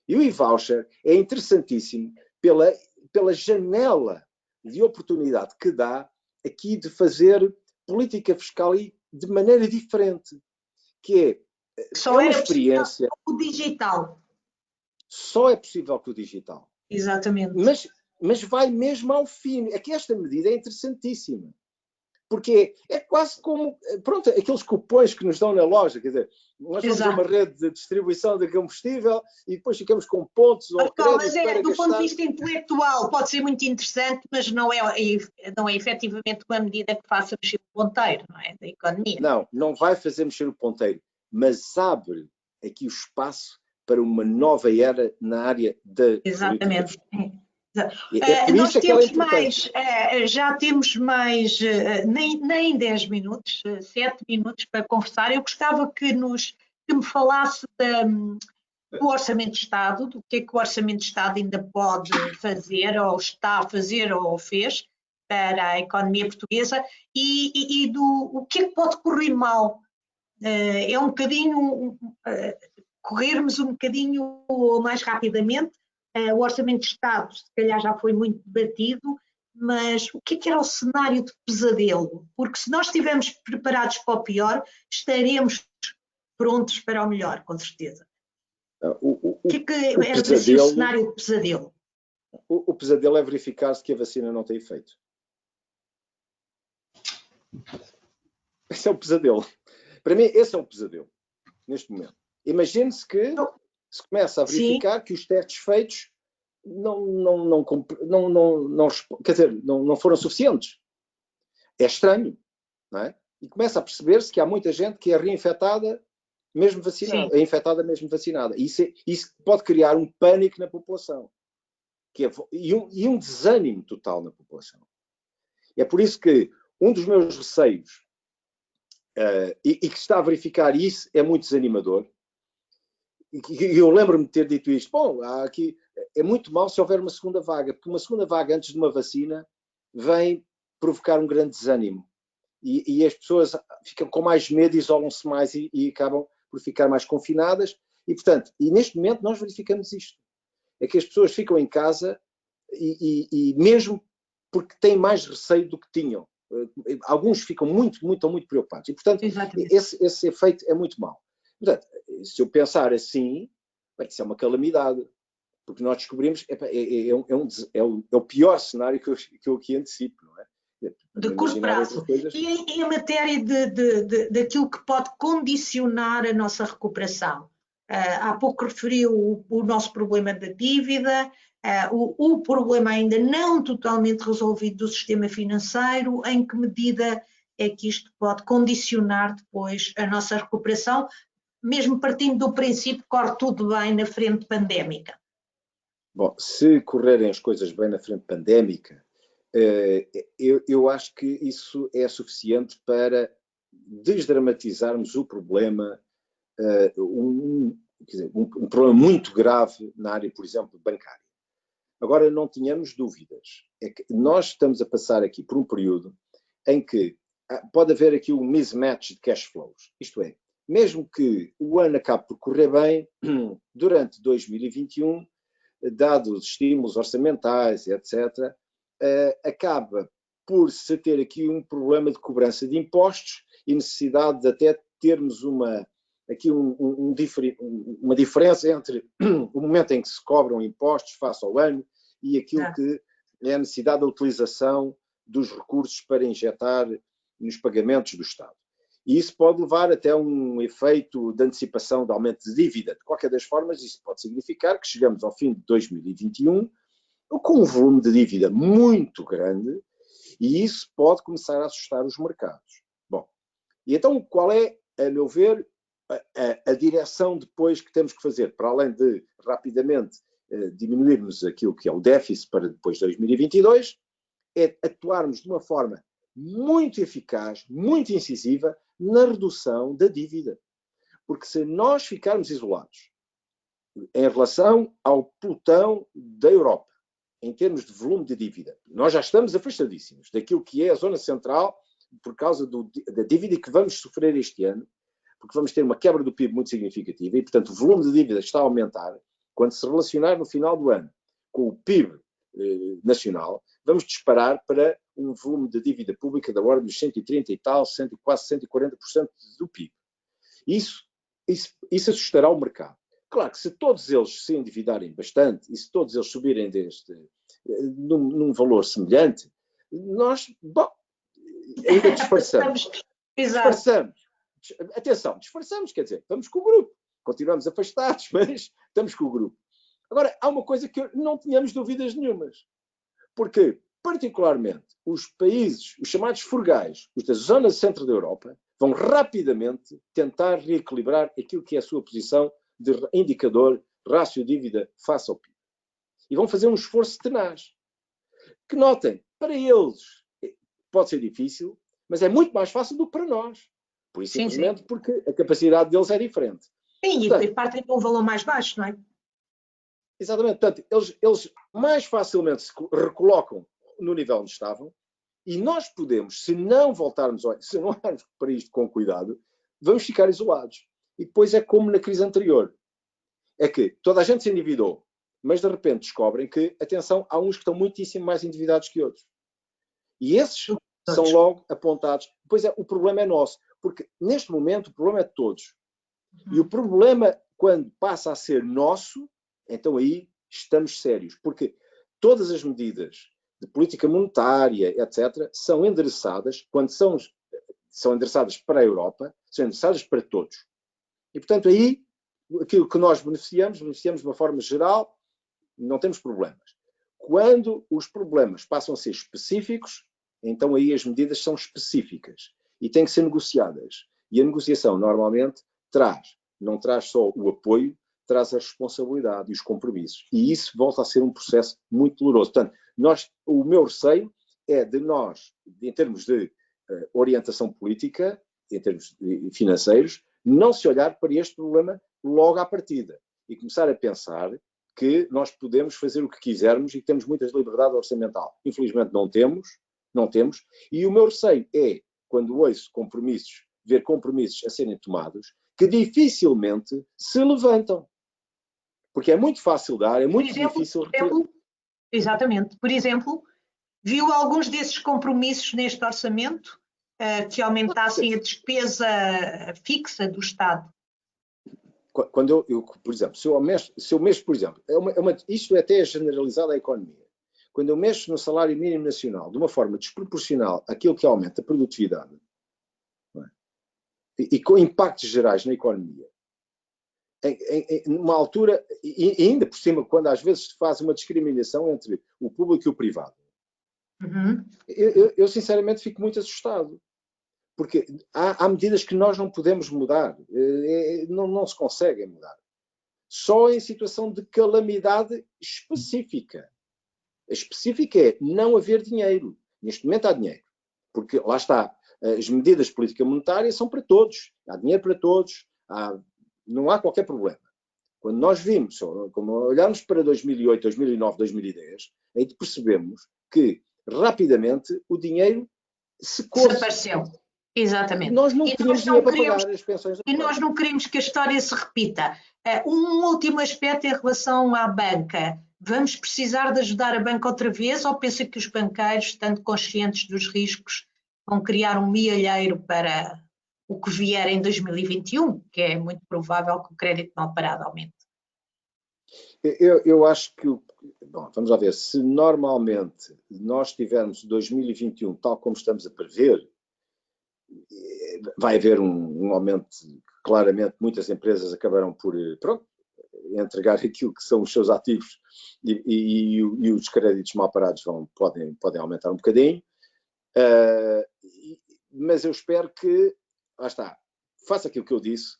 E o e-voucher é interessantíssimo pela janela de oportunidade que dá aqui de fazer política fiscal de maneira diferente, que é uma experiência... O digital. Só é possível com o digital. Exatamente. Mas vai mesmo ao fim. É que esta medida é interessantíssima. Porque é quase como, pronto, aqueles cupons que nos dão na loja, quer dizer, nós vamos a uma rede de distribuição de combustível e depois ficamos com pontos ou créditos para do ponto de vista intelectual pode ser muito interessante, mas não é efetivamente uma medida que faça mexer o ponteiro, não é, da economia. Não vai fazer mexer o ponteiro, mas abre aqui o espaço para uma nova era na área da Exatamente. Nós temos mais, já temos mais, nem 10 minutos, 7 minutos para conversar. Eu gostava que me falasse do Orçamento de Estado, do que é que o Orçamento de Estado ainda pode fazer, ou está a fazer, ou fez, para a economia portuguesa, e o que é que pode correr mal. É um bocadinho, corrermos um bocadinho mais rapidamente. O Orçamento de Estado, se calhar, já foi muito debatido, mas o que era o cenário de pesadelo? Porque se nós estivermos preparados para o pior, estaremos prontos para o melhor, com certeza. O que era para si o cenário de pesadelo? O pesadelo é verificar-se que a vacina não tem efeito. Esse é o pesadelo. Para mim, esse é o pesadelo, neste momento. Imagine-se que se começa a verificar que os testes feitos não foram suficientes. É estranho, não é? E começa a perceber-se que há muita gente que é reinfectada mesmo vacinada, mesmo vacinada. Isso pode criar um pânico na população e um desânimo total na população. É por isso que um dos meus receios, e que está a verificar isso, é muito desanimador. E eu lembro-me de ter dito isto. Bom, aqui é muito mal se houver uma segunda vaga, porque uma segunda vaga antes de uma vacina vem provocar um grande desânimo. E as pessoas ficam com mais medo, isolam-se mais e acabam por ficar mais confinadas. E, portanto, neste momento nós verificamos isto. É que as pessoas ficam em casa e mesmo porque têm mais receio do que tinham. Alguns ficam muito preocupados. E, portanto, esse efeito é muito mau. Portanto, se eu pensar assim, isso é uma calamidade. Porque nós descobrimos é o pior cenário que eu aqui antecipo, não é? De curto prazo. E em matéria daquilo que pode condicionar a nossa recuperação? Há pouco referiu o nosso problema da dívida, o problema ainda não totalmente resolvido do sistema financeiro. Em que medida é que isto pode condicionar depois a nossa recuperação, mesmo partindo do princípio que corre tudo bem na frente pandémica? Bom, se correrem as coisas bem na frente pandémica, eu acho que isso é suficiente para desdramatizarmos o problema, um problema muito grave na área, por exemplo, bancária. Agora, não tenhamos dúvidas, é que nós estamos a passar aqui por um período em que pode haver aqui um mismatch de cash flows. Isto é, mesmo que o ano acabe por correr bem, durante 2021, dados os estímulos orçamentais, etc., acaba por se ter aqui um problema de cobrança de impostos e necessidade de até termos uma diferença entre o momento em que se cobram impostos face ao ano e aquilo que é a necessidade da utilização dos recursos para injetar nos pagamentos do Estado. E isso pode levar até a um efeito de antecipação de aumento de dívida. De qualquer das formas, isso pode significar que chegamos ao fim de 2021 com um volume de dívida muito grande e isso pode começar a assustar os mercados. Bom, e então qual é, a meu ver, a direção depois que temos que fazer, para além de rapidamente diminuirmos aquilo que é o déficit para depois de 2022, é atuarmos de uma forma muito eficaz, muito incisiva na redução da dívida. Porque se nós ficarmos isolados em relação ao pelotão da Europa, em termos de volume de dívida, nós já estamos afastadíssimos daquilo que é a zona central por causa da dívida que vamos sofrer este ano, porque vamos ter uma quebra do PIB muito significativa e, portanto, o volume de dívida está a aumentar. Quando se relacionar no final do ano com o PIB nacional, vamos disparar para um volume de dívida pública da ordem dos 130 e tal, quase 140% do PIB. Isso assustará o mercado. Claro que se todos eles se endividarem bastante e se todos eles subirem num valor semelhante, nós, ainda disfarçamos. Disfarçamos. Atenção, disfarçamos, quer dizer, estamos com o grupo. Continuamos afastados, mas estamos com o grupo. Agora, há uma coisa que não tínhamos dúvidas nenhumas. Porque, particularmente, os países, os chamados frugais, os da zona centro da Europa, vão rapidamente tentar reequilibrar aquilo que é a sua posição de indicador rácio-dívida face ao PIB. E vão fazer um esforço tenaz. Que notem, para eles pode ser difícil, mas é muito mais fácil do que para nós. Por isso, simplesmente porque a capacidade deles é diferente. Sim, portanto, e partem de um valor mais baixo, não é? Exatamente. Portanto, eles mais facilmente se recolocam no nível onde estavam e nós podemos, se não voltarmos, se não olharmos para isto com cuidado, vamos ficar isolados. E depois é como na crise anterior. É que toda a gente se endividou, mas de repente descobrem que, atenção, há uns que estão muitíssimo mais endividados que outros. E esses são logo apontados. Pois é, o problema é nosso. Porque neste momento o problema é de todos. E o problema, quando passa a ser nosso, então aí estamos sérios. Porque todas as medidas de política monetária, etc., são endereçadas, quando são endereçadas para a Europa, são endereçadas para todos. E, portanto, aí, aquilo que nós beneficiamos de uma forma geral, não temos problemas. Quando os problemas passam a ser específicos, então aí as medidas são específicas e têm que ser negociadas. E a negociação, normalmente, não traz só o apoio, traz a responsabilidade e os compromissos. E isso volta a ser um processo muito doloroso. Portanto, o meu receio é de nós, em termos de orientação política, em termos financeiros, não se olhar para este problema logo à partida e começar a pensar que nós podemos fazer o que quisermos e que temos muita liberdade orçamental. Infelizmente não temos. E o meu receio é, quando ouço ver compromissos a serem tomados, que dificilmente se levantam. Porque é muito fácil dar, é muito difícil retirar. Exatamente. Por exemplo, viu alguns desses compromissos neste orçamento que aumentassem a despesa fixa do Estado? Quando por exemplo, se eu mexo, por exemplo, isto até é generalizado à economia. Quando eu mexo no salário mínimo nacional de uma forma desproporcional àquilo que aumenta a produtividade, não é? E com impactos gerais na economia, numa altura, e ainda por cima, quando às vezes se faz uma discriminação entre o público e o privado, eu sinceramente fico muito assustado. Porque há medidas que nós não podemos mudar, não se conseguem mudar. Só em situação de calamidade específica. A específica é não haver dinheiro. Neste momento há dinheiro. Porque lá está, as medidas de política monetária são para todos. Há dinheiro para todos. Não há qualquer problema. Quando nós vimos, como olharmos para 2008, 2009, 2010, aí percebemos que rapidamente o dinheiro Desapareceu. Exatamente. Nós não tínhamos dinheiro para pagar as pensões. E nós não queremos que a história se repita. Um último aspecto em relação à banca. Vamos precisar de ajudar a banca outra vez ou pensa que os banqueiros, estando conscientes dos riscos, vão criar um mielheiro para o que vier em 2021, que é muito provável que o crédito mal parado aumente? Eu acho que, bom, vamos lá ver, se normalmente nós tivermos 2021 tal como estamos a prever, vai haver um aumento, claramente muitas empresas acabarão por, pronto, entregar aquilo que são os seus ativos e os créditos mal parados podem aumentar um bocadinho, mas eu espero que, lá está, faça aquilo que eu disse,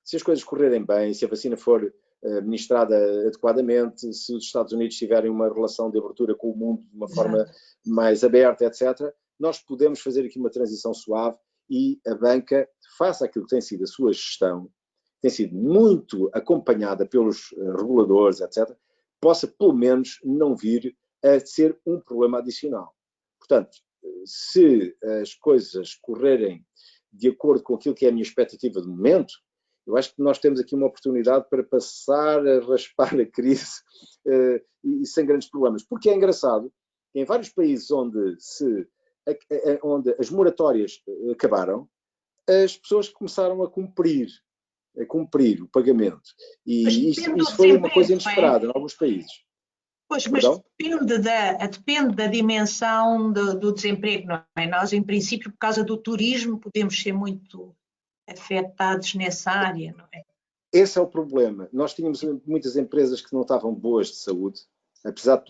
se as coisas correrem bem, se a vacina for administrada adequadamente, se os Estados Unidos tiverem uma relação de abertura com o mundo de uma forma mais aberta, etc., nós podemos fazer aqui uma transição suave e a banca faça aquilo que tem sido a sua gestão, tem sido muito acompanhada pelos reguladores, etc., possa pelo menos não vir a ser um problema adicional. Portanto, se as coisas correrem de acordo com aquilo que é a minha expectativa de momento, eu acho que nós temos aqui uma oportunidade para passar a raspar a crise e sem grandes problemas. Porque é engraçado, em vários países onde as moratórias acabaram, as pessoas começaram a cumprir o pagamento. E isso foi uma coisa inesperada em alguns países. Pois, mas depende da dimensão do desemprego, não é? Nós, em princípio, por causa do turismo, podemos ser muito afetados nessa área, não é? Esse é o problema. Nós tínhamos muitas empresas que não estavam boas de saúde, apesar de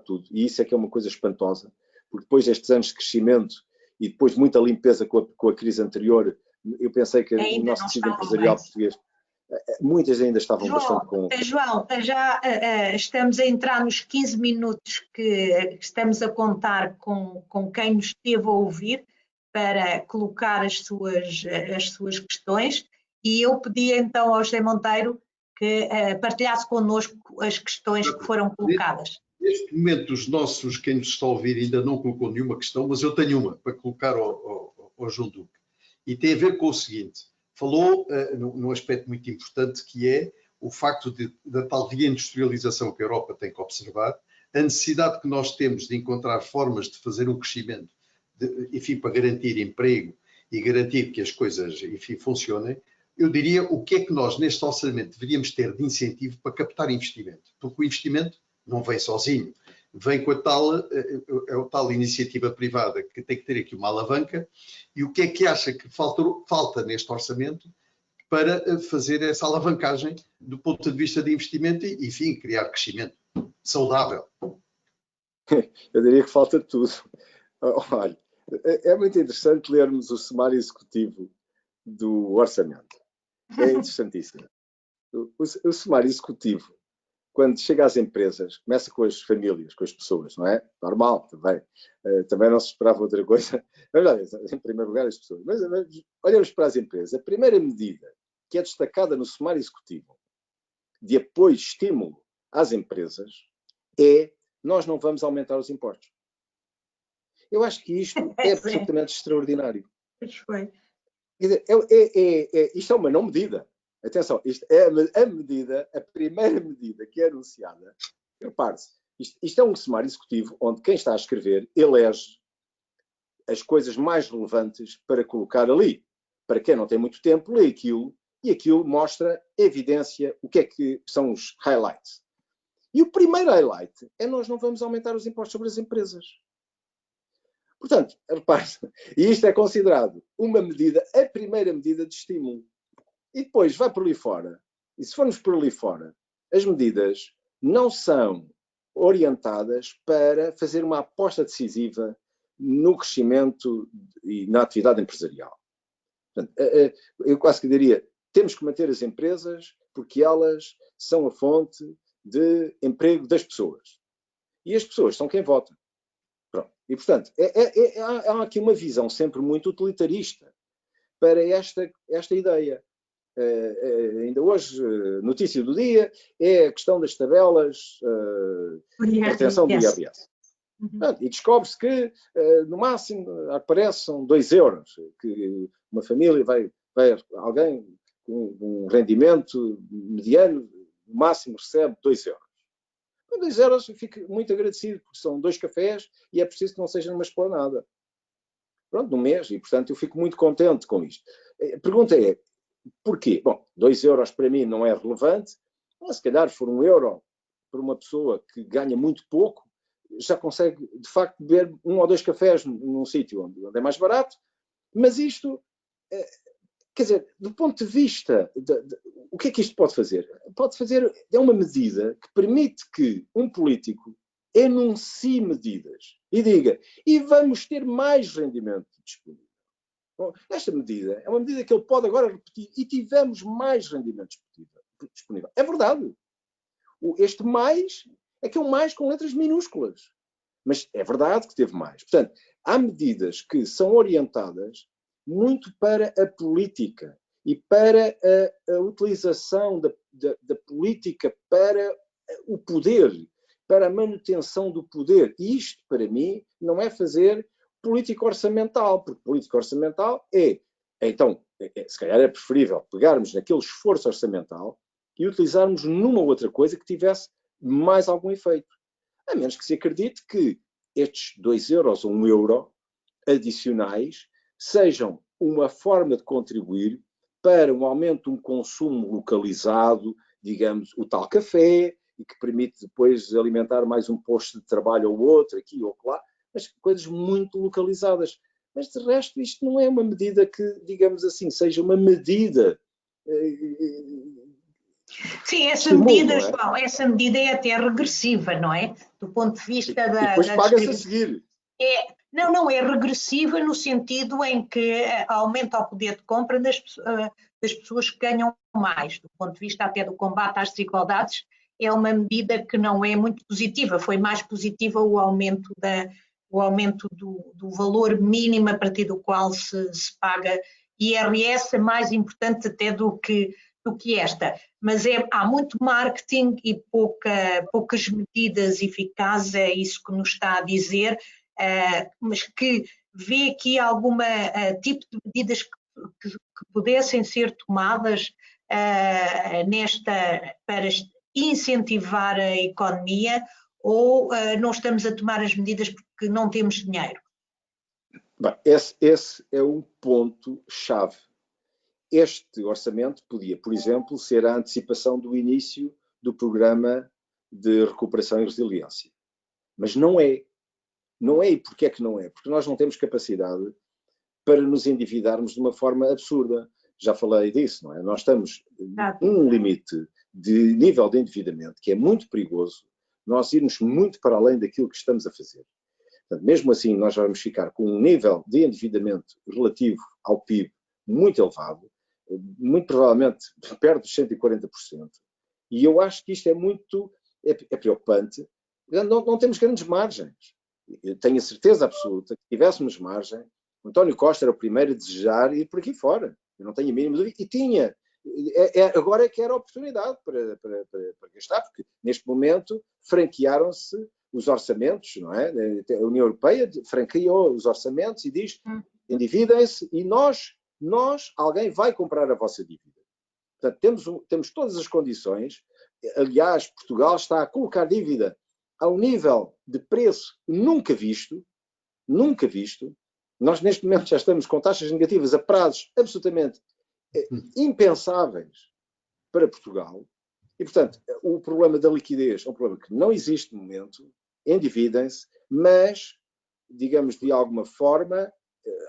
tudo. E isso é que é uma coisa espantosa, porque depois destes anos de crescimento e depois muita limpeza com a crise anterior, eu pensei que o nosso tecido empresarial português, muitas ainda estavam bastante com... João, já estamos a entrar nos 15 minutos que estamos a contar com quem nos esteve a ouvir para colocar as suas questões, e eu pedi então ao José Monteiro que partilhasse connosco as questões que foram colocadas. Neste momento, quem nos está a ouvir ainda não colocou nenhuma questão, mas eu tenho uma para colocar ao João Duque. E tem a ver com o seguinte: falou num aspecto muito importante, que é o facto da tal reindustrialização que a Europa tem que observar, a necessidade que nós temos de encontrar formas de fazer um crescimento, enfim, para garantir emprego e garantir que as coisas, enfim, funcionem. Eu diria, o que é que nós, neste orçamento, deveríamos ter de incentivo para captar investimento? Porque o investimento não vem sozinho, vem com a tal iniciativa privada que tem que ter aqui uma alavanca. E o que é que acha que falta neste orçamento para fazer essa alavancagem do ponto de vista de investimento e, enfim, criar crescimento saudável? Eu diria que falta tudo. Olha, é muito interessante lermos o sumário executivo do orçamento. É interessantíssimo. O sumário executivo, quando chega às empresas, começa com as famílias, com as pessoas, não é? Normal, também. Também não se esperava outra coisa. Mas, em primeiro lugar, as pessoas. Mas olhamos para as empresas. A primeira medida que é destacada no sumário executivo de apoio e estímulo às empresas é: nós não vamos aumentar os impostos. Eu acho que isto é absolutamente extraordinário. Isto é uma não medida. Atenção, isto é a primeira medida que é anunciada. Repare-se, isto é um sumário executivo onde quem está a escrever elege as coisas mais relevantes para colocar ali. Para quem não tem muito tempo, lê aquilo e aquilo mostra evidência o que é que são os highlights. E o primeiro highlight é: nós não vamos aumentar os impostos sobre as empresas. Portanto, repare-se, e isto é considerado uma medida, a primeira medida de estímulo. E depois vai por ali fora. E se formos por ali fora, as medidas não são orientadas para fazer uma aposta decisiva no crescimento e na atividade empresarial. Portanto, eu quase que diria: temos que manter as empresas porque elas são a fonte de emprego das pessoas. E as pessoas são quem vota. Pronto. E, portanto, há aqui uma visão sempre muito utilitarista para esta ideia. Ainda hoje, notícia do dia, é a questão das tabelas de retenção do IRS. E descobre-se que, no máximo, aparece são 2 euros, que uma família vai alguém com um rendimento mediano, no máximo recebe 2 euros. Com 2 euros eu fico muito agradecido, porque são 2 cafés e é preciso que não seja numa esplanada. Pronto, no mês, e portanto eu fico muito contente com isto. A pergunta é, porquê? Bom, 2 euros para mim não é relevante, mas se calhar for 1 euro para uma pessoa que ganha muito pouco, já consegue, de facto, beber 1 ou 2 cafés num sítio onde é mais barato, mas isto, quer dizer, do ponto de vista, o que é que isto pode fazer? Pode fazer, é uma medida que permite que um político enuncie medidas e diga, e vamos ter mais rendimento disponível. Bom, esta medida é uma medida que ele pode agora repetir, e tivemos mais rendimento disponível. É verdade. Este mais é que é um mais com letras minúsculas. Mas é verdade que teve mais. Portanto, há medidas que são orientadas muito para a política e para a utilização da política para o poder, para a manutenção do poder. E isto, para mim, não é fazer política orçamental, porque política orçamental então, se calhar é preferível pegarmos naquele esforço orçamental e utilizarmos numa outra coisa que tivesse mais algum efeito. A menos que se acredite que estes 2 euros ou 1 euro adicionais sejam uma forma de contribuir para um aumento de um consumo localizado, digamos, o tal café, e que permite depois alimentar mais um posto de trabalho ou outro, aqui ou lá, mas coisas muito localizadas. Mas, de resto, isto não é uma medida que, digamos assim, seja uma medida... Sim, essa medida, João, essa medida é até regressiva, não é? Do ponto de vista da... E depois paga-se a seguir. Não é regressiva no sentido em que aumenta o poder de compra das pessoas que ganham mais. Do ponto de vista até do combate às desigualdades, é uma medida que não é muito positiva. Foi mais positiva o aumento do valor mínimo a partir do qual se paga IRS, mais importante até do que esta. Mas há muito marketing e poucas medidas eficazes, é isso que nos está a dizer, mas que vê aqui algum tipo de medidas que pudessem ser tomadas para incentivar a economia, ou não estamos a tomar as medidas porque não temos dinheiro? Bem, esse é o ponto-chave. Este orçamento podia, por exemplo, ser a antecipação do início do programa de recuperação e resiliência. Mas não é. Não é. E porquê é que não é? Porque nós não temos capacidade para nos endividarmos de uma forma absurda. Já falei disso, não é? Nós estamos num limite de nível de endividamento que é muito perigoso, nós irmos muito para além daquilo que estamos a fazer. Portanto, mesmo assim, nós vamos ficar com um nível de endividamento relativo ao PIB muito elevado, muito provavelmente perto dos 140%. E eu acho que isto é preocupante. Não temos grandes margens. Eu tenho a certeza absoluta que, se tivéssemos margem, António Costa era o primeiro a desejar ir por aqui fora. Eu não tenho a mínima dúvida. E tinha. Agora é que era a oportunidade para gastar, porque neste momento franquearam-se os orçamentos, não é? A União Europeia franqueou os orçamentos e diz: endividem-se e alguém vai comprar a vossa dívida. Portanto, temos todas as condições. Aliás, Portugal está a colocar dívida a um nível de preço nunca visto. Nós, neste momento, já estamos com taxas negativas a prazos absolutamente impensáveis para Portugal. E, portanto, o problema da liquidez é um problema que não existe no momento. Endividem-se, mas, digamos, de alguma forma,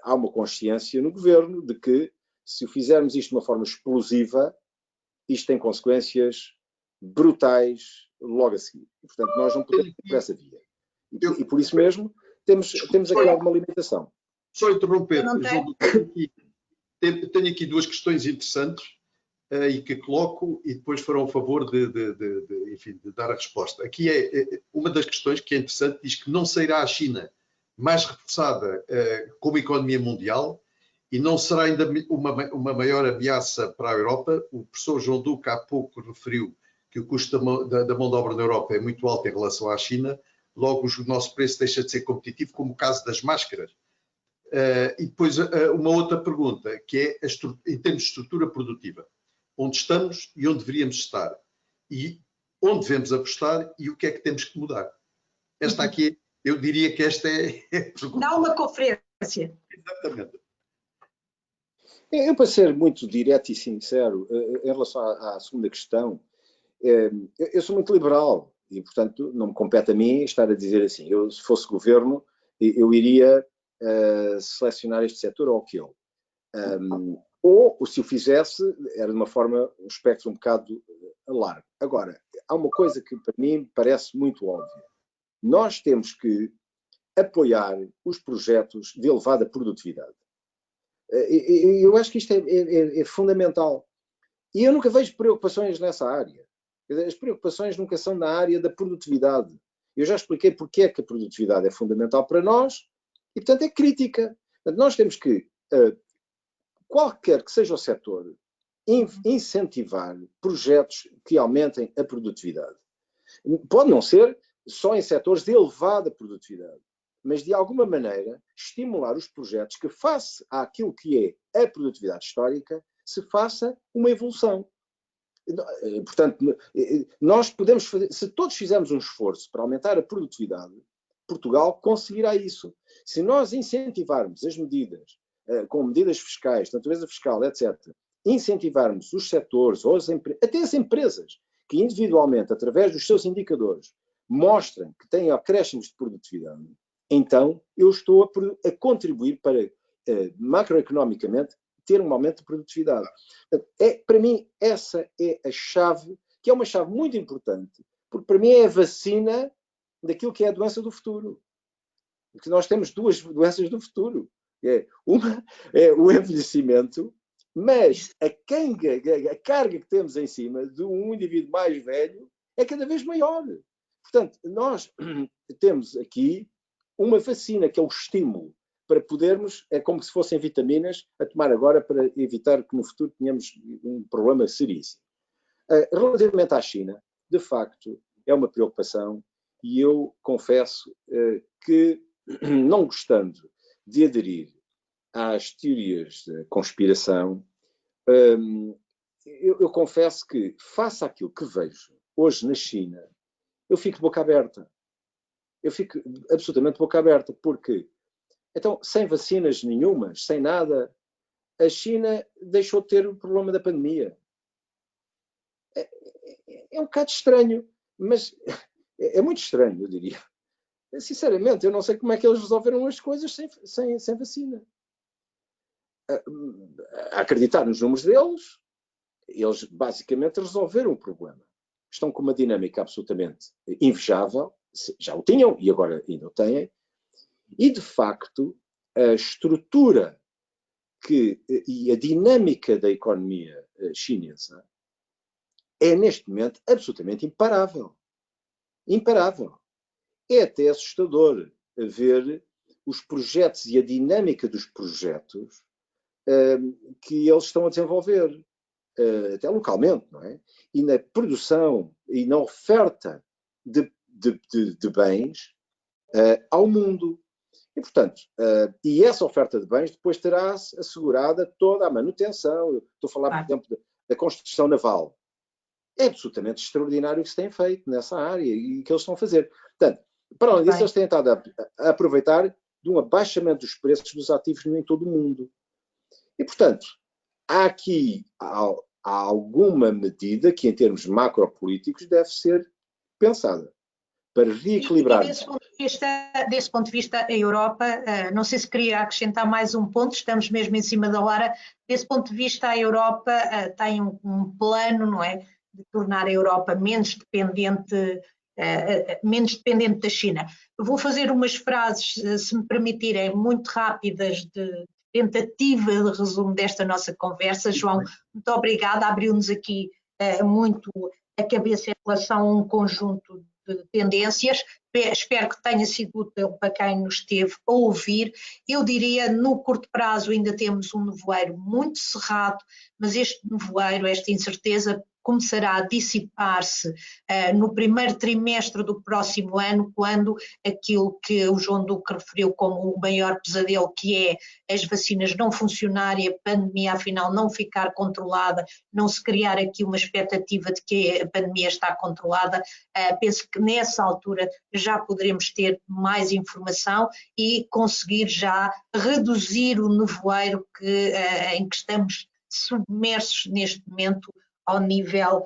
há uma consciência no governo de que, se o fizermos isto de uma forma explosiva, isto tem consequências brutais logo a seguir. E, portanto, nós não podemos ir por essa via. E por isso mesmo, temos aqui alguma limitação. Só interromper, João, tenho aqui 2 questões interessantes e que coloco e depois farão o favor de dar a resposta. Aqui é uma das questões que é interessante, diz que não sairá a China mais reforçada como economia mundial e não será ainda uma maior ameaça para a Europa. O professor João Duque há pouco referiu que o custo da mão de obra na Europa é muito alto em relação à China. logo o nosso preço deixa de ser competitivo, como o caso das máscaras. E depois uma outra pergunta, que é em termos de estrutura produtiva. Onde estamos e onde deveríamos estar? E onde devemos apostar e o que é que temos que mudar? Esta aqui, eu diria que esta é a pergunta. Não uma conferência. Exatamente. Eu, para ser muito direto e sincero, em relação à segunda questão, eu sou muito liberal e, portanto, não me compete a mim estar a dizer assim, eu, se fosse governo, eu iria selecionar este setor ou aquele. Ou, se o fizesse, era de uma forma, um espectro um bocado largo. Agora, há uma coisa que para mim parece muito óbvia. Nós temos que apoiar os projetos de elevada produtividade. Eu acho que isto é fundamental. E eu nunca vejo preocupações nessa área. As preocupações nunca são na área da produtividade. Eu já expliquei porque é que a produtividade é fundamental para nós e, portanto, é crítica. Portanto, nós temos que, qualquer que seja o setor, incentivar projetos que aumentem a produtividade. Pode não ser só em setores de elevada produtividade, mas de alguma maneira estimular os projetos que, face àquilo que é a produtividade histórica, se faça uma evolução. Portanto, nós podemos fazer, se todos fizermos um esforço para aumentar a produtividade, Portugal conseguirá isso. Se nós incentivarmos as medidas, com medidas fiscais, de natureza fiscal, etc., incentivarmos os setores, ou até as empresas, que individualmente, através dos seus indicadores, mostrem que têm acréscimos de produtividade, então eu estou a contribuir para, macroeconomicamente, ter um aumento de produtividade. Para mim, essa é a chave, que é uma chave muito importante, porque para mim é a vacina daquilo que é a doença do futuro. Porque nós temos duas doenças do futuro. Uma é o envelhecimento, mas a carga que temos em cima de um indivíduo mais velho é cada vez maior. Portanto, nós temos aqui uma vacina que é o estímulo para podermos, é como se fossem vitaminas, a tomar agora para evitar que no futuro tenhamos um problema seríssimo. Relativamente à China, de facto, é uma preocupação e eu confesso que, não gostando de aderir às teorias de conspiração, eu confesso que, face àquilo que vejo hoje na China, eu fico de boca aberta. Eu fico absolutamente de boca aberta, porque, então, sem vacinas nenhumas, sem nada, a China deixou de ter o problema da pandemia. É um bocado estranho, mas é muito estranho, eu diria. Sinceramente, eu não sei como é que eles resolveram as coisas sem vacina. A acreditar nos números deles, eles basicamente resolveram o problema. Estão com uma dinâmica absolutamente invejável, já o tinham e agora ainda o têm, e de facto a estrutura e a dinâmica da economia chinesa é neste momento absolutamente imparável. Imparável. É até assustador ver os projetos e a dinâmica dos projetos que eles estão a desenvolver, até localmente, não é? E na produção e na oferta de bens ao mundo. E, portanto, e essa oferta de bens depois terá assegurada toda a manutenção. Eu estou a falar, por exemplo, da construção naval. É absolutamente extraordinário o que se tem feito nessa área e que eles estão a fazer. Portanto, para além disso, eles têm estado a aproveitar de um abaixamento dos preços dos ativos em todo o mundo. E, portanto, há aqui alguma medida que, em termos macropolíticos, deve ser pensada para reequilibrar. E desse ponto de vista, a Europa, não sei se queria acrescentar mais um ponto, estamos mesmo em cima da hora, desse ponto de vista a Europa tem um plano, não é, de tornar a Europa menos dependente da China. Eu vou fazer umas frases, se me permitirem, muito rápidas de tentativa de resumo desta nossa conversa. João, muito obrigada, abriu-nos aqui muito a cabeça em relação a um conjunto de tendências. Espero que tenha sido útil para quem nos esteve a ouvir. Eu diria, no curto prazo ainda temos um nevoeiro muito cerrado, mas este nevoeiro, esta incerteza, começará a dissipar-se no primeiro trimestre do próximo ano, quando aquilo que o João Duque referiu como o maior pesadelo, que é as vacinas não funcionarem, a pandemia afinal não ficar controlada, não se criar aqui uma expectativa de que a pandemia está controlada, penso que nessa altura já poderemos ter mais informação e conseguir já reduzir o nevoeiro em que estamos submersos neste momento ao nível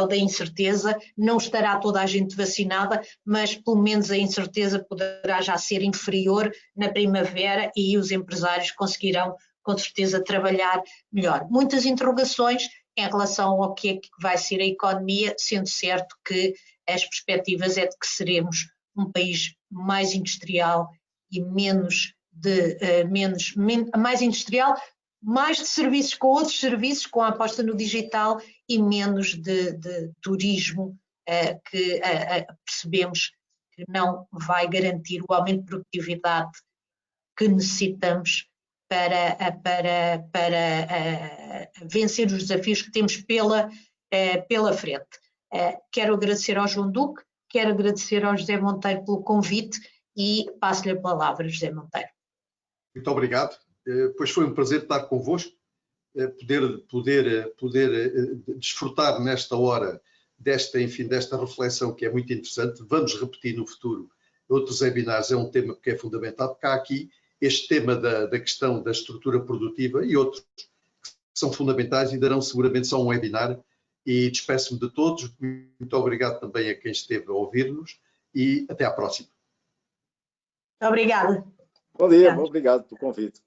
da incerteza. Não estará toda a gente vacinada, mas pelo menos a incerteza poderá já ser inferior na primavera e os empresários conseguirão com certeza trabalhar melhor. Muitas interrogações em relação ao que é que vai ser a economia, sendo certo que as perspectivas é de que seremos um país mais industrial e mais industrial, mais de serviços, com outros serviços, com a aposta no digital e menos de turismo, que percebemos que não vai garantir o aumento de produtividade que necessitamos para vencer os desafios que temos pela frente. Quero agradecer ao João Duque, quero agradecer ao José Monteiro pelo convite e passo-lhe a palavra, José Monteiro. Muito obrigado. Pois foi um prazer estar convosco, poder desfrutar nesta hora desta reflexão que é muito interessante. Vamos repetir no futuro outros webinars, é um tema que é fundamental, porque há aqui este tema da questão da estrutura produtiva e outros que são fundamentais e darão seguramente só um webinar. E despeço-me de todos. Muito obrigado também a quem esteve a ouvir-nos e até à próxima. Obrigada. Bom dia, obrigado pelo convite.